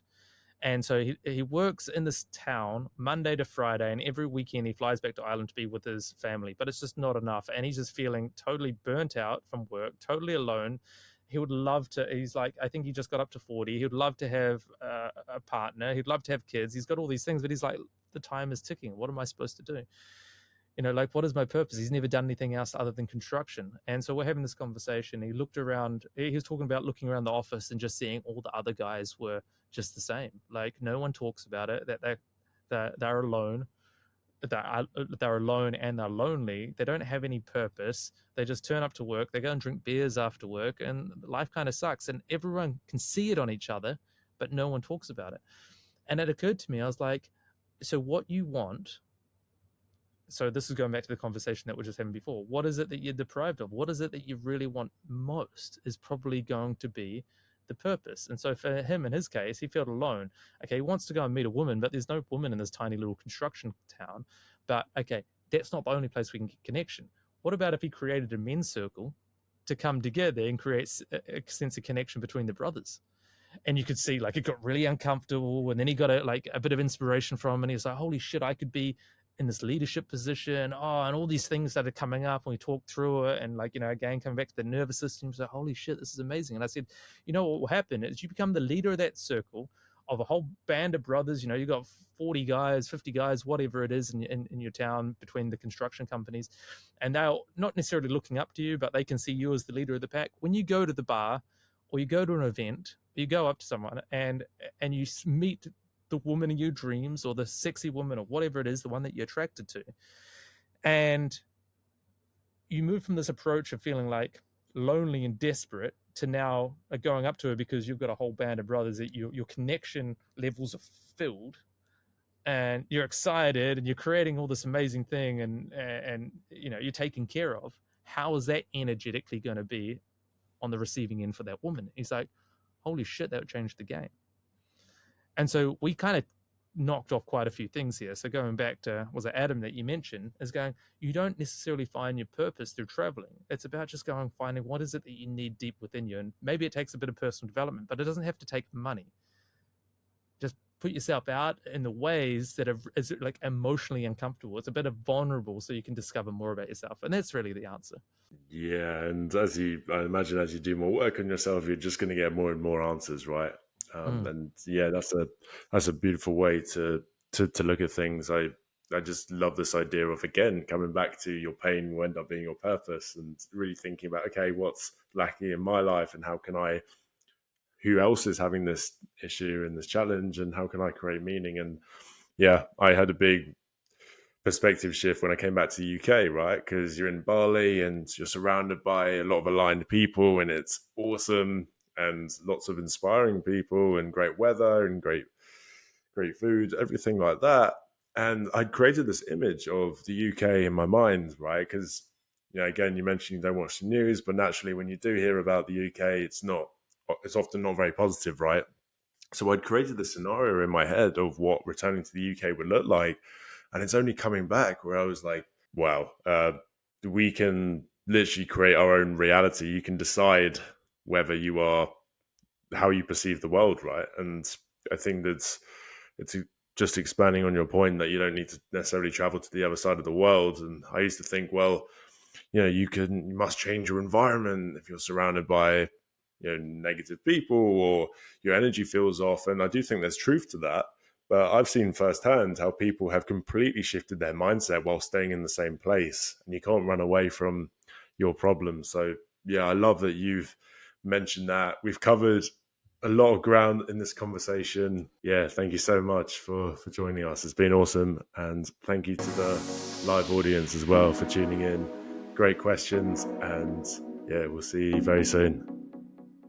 And so he works in this town Monday to Friday, and every weekend he flies back to Ireland to be with his family. But it's just not enough. And he's just feeling totally burnt out from work, totally alone. He would love to, he's like, I think he just got up to 40. He would love to have a partner. He'd love to have kids. He's got all these things, but he's like, the time is ticking. What am I supposed to do? Like, what is my purpose? He's never done anything else other than construction. And so we're having this conversation. He looked around, he was talking about looking around the office and just seeing all the other guys were just the same. Like, no one talks about it, that they're alone, they're alone and they're lonely. They don't have any purpose. They just turn up to work, they go and drink beers after work, and life kind of sucks. And everyone can see it on each other, but no one talks about it. And it occurred to me, I was like, so what you want, so this is going back to the conversation that we are just having before. What is it that you're deprived of? What is it that you really want most is probably going to be the purpose. And so for him, in his case, he felt alone. Okay, he wants to go and meet a woman, but there's no woman in this tiny little construction town. But okay, that's not the only place we can get connection. What about if he created a men's circle to come together and create a sense of connection between the brothers? And you could see like it got really uncomfortable, and then he got a bit of inspiration from him, and he was like, holy shit, I could be in this leadership position, and all these things that are coming up, and we talked through it, and like, again, coming back to the nervous system, he was like, holy shit, this is amazing. And I said, what will happen is you become the leader of that circle of a whole band of brothers. You got 40 guys, 50 guys, whatever it is in your town between the construction companies, and they're not necessarily looking up to you, but they can see you as the leader of the pack. When you go to the bar or you go to an event, you go up to someone and you meet the woman in your dreams, or the sexy woman, or whatever it is, the one that you're attracted to, and you move from this approach of feeling like lonely and desperate to now going up to her because you've got a whole band of brothers that your connection levels are filled, and you're excited and you're creating all this amazing thing, and you're taken care of. How is that energetically going to be on the receiving end for that woman? He's like, holy shit, that would change the game. And so we kind of knocked off quite a few things here. So going back to, was it Adam that you mentioned, is going, you don't necessarily find your purpose through traveling. It's about just going, finding what is it that you need deep within you. And maybe it takes a bit of personal development, but it doesn't have to take money. Just put yourself out in the ways that is like emotionally uncomfortable. It's a bit of vulnerable so you can discover more about yourself. And that's really the answer. Yeah, and I imagine as you do more work on yourself, you're just going to get more and more answers, right? Mm. And yeah, that's a beautiful way to look at things. I just love this idea of, again, coming back to your pain will end up being your purpose, and really thinking about, okay, what's lacking in my life, and how can I, who else is having this issue and this challenge, and how can I create meaning? And yeah, I had a big perspective shift when I came back to the UK, right? Because you're in Bali and you're surrounded by a lot of aligned people, and it's awesome, and lots of inspiring people, and great weather, and great great food, everything like that. And I created this image of the UK in my mind, right? Because again, you mentioned you don't watch the news, but naturally, when you do hear about the UK, it's often not very positive, right? So I'd created the scenario in my head of what returning to the UK would look like, and it's only coming back where I was like, wow, we can literally create our own reality. You can decide whether you are how you perceive the world, right? And I think it's just expanding on your point that you don't need to necessarily travel to the other side of the world. And I used to think, well, you must change your environment if you're surrounded by negative people or your energy feels off. And I do think there's truth to that. But I've seen firsthand how people have completely shifted their mindset while staying in the same place, and you can't run away from your problems. So yeah, I love that you've mentioned that. We've covered a lot of ground in this conversation. Yeah, thank you so much for joining us. It's been awesome, and thank you to the live audience as well for tuning in. Great questions, and yeah, we'll see you very soon.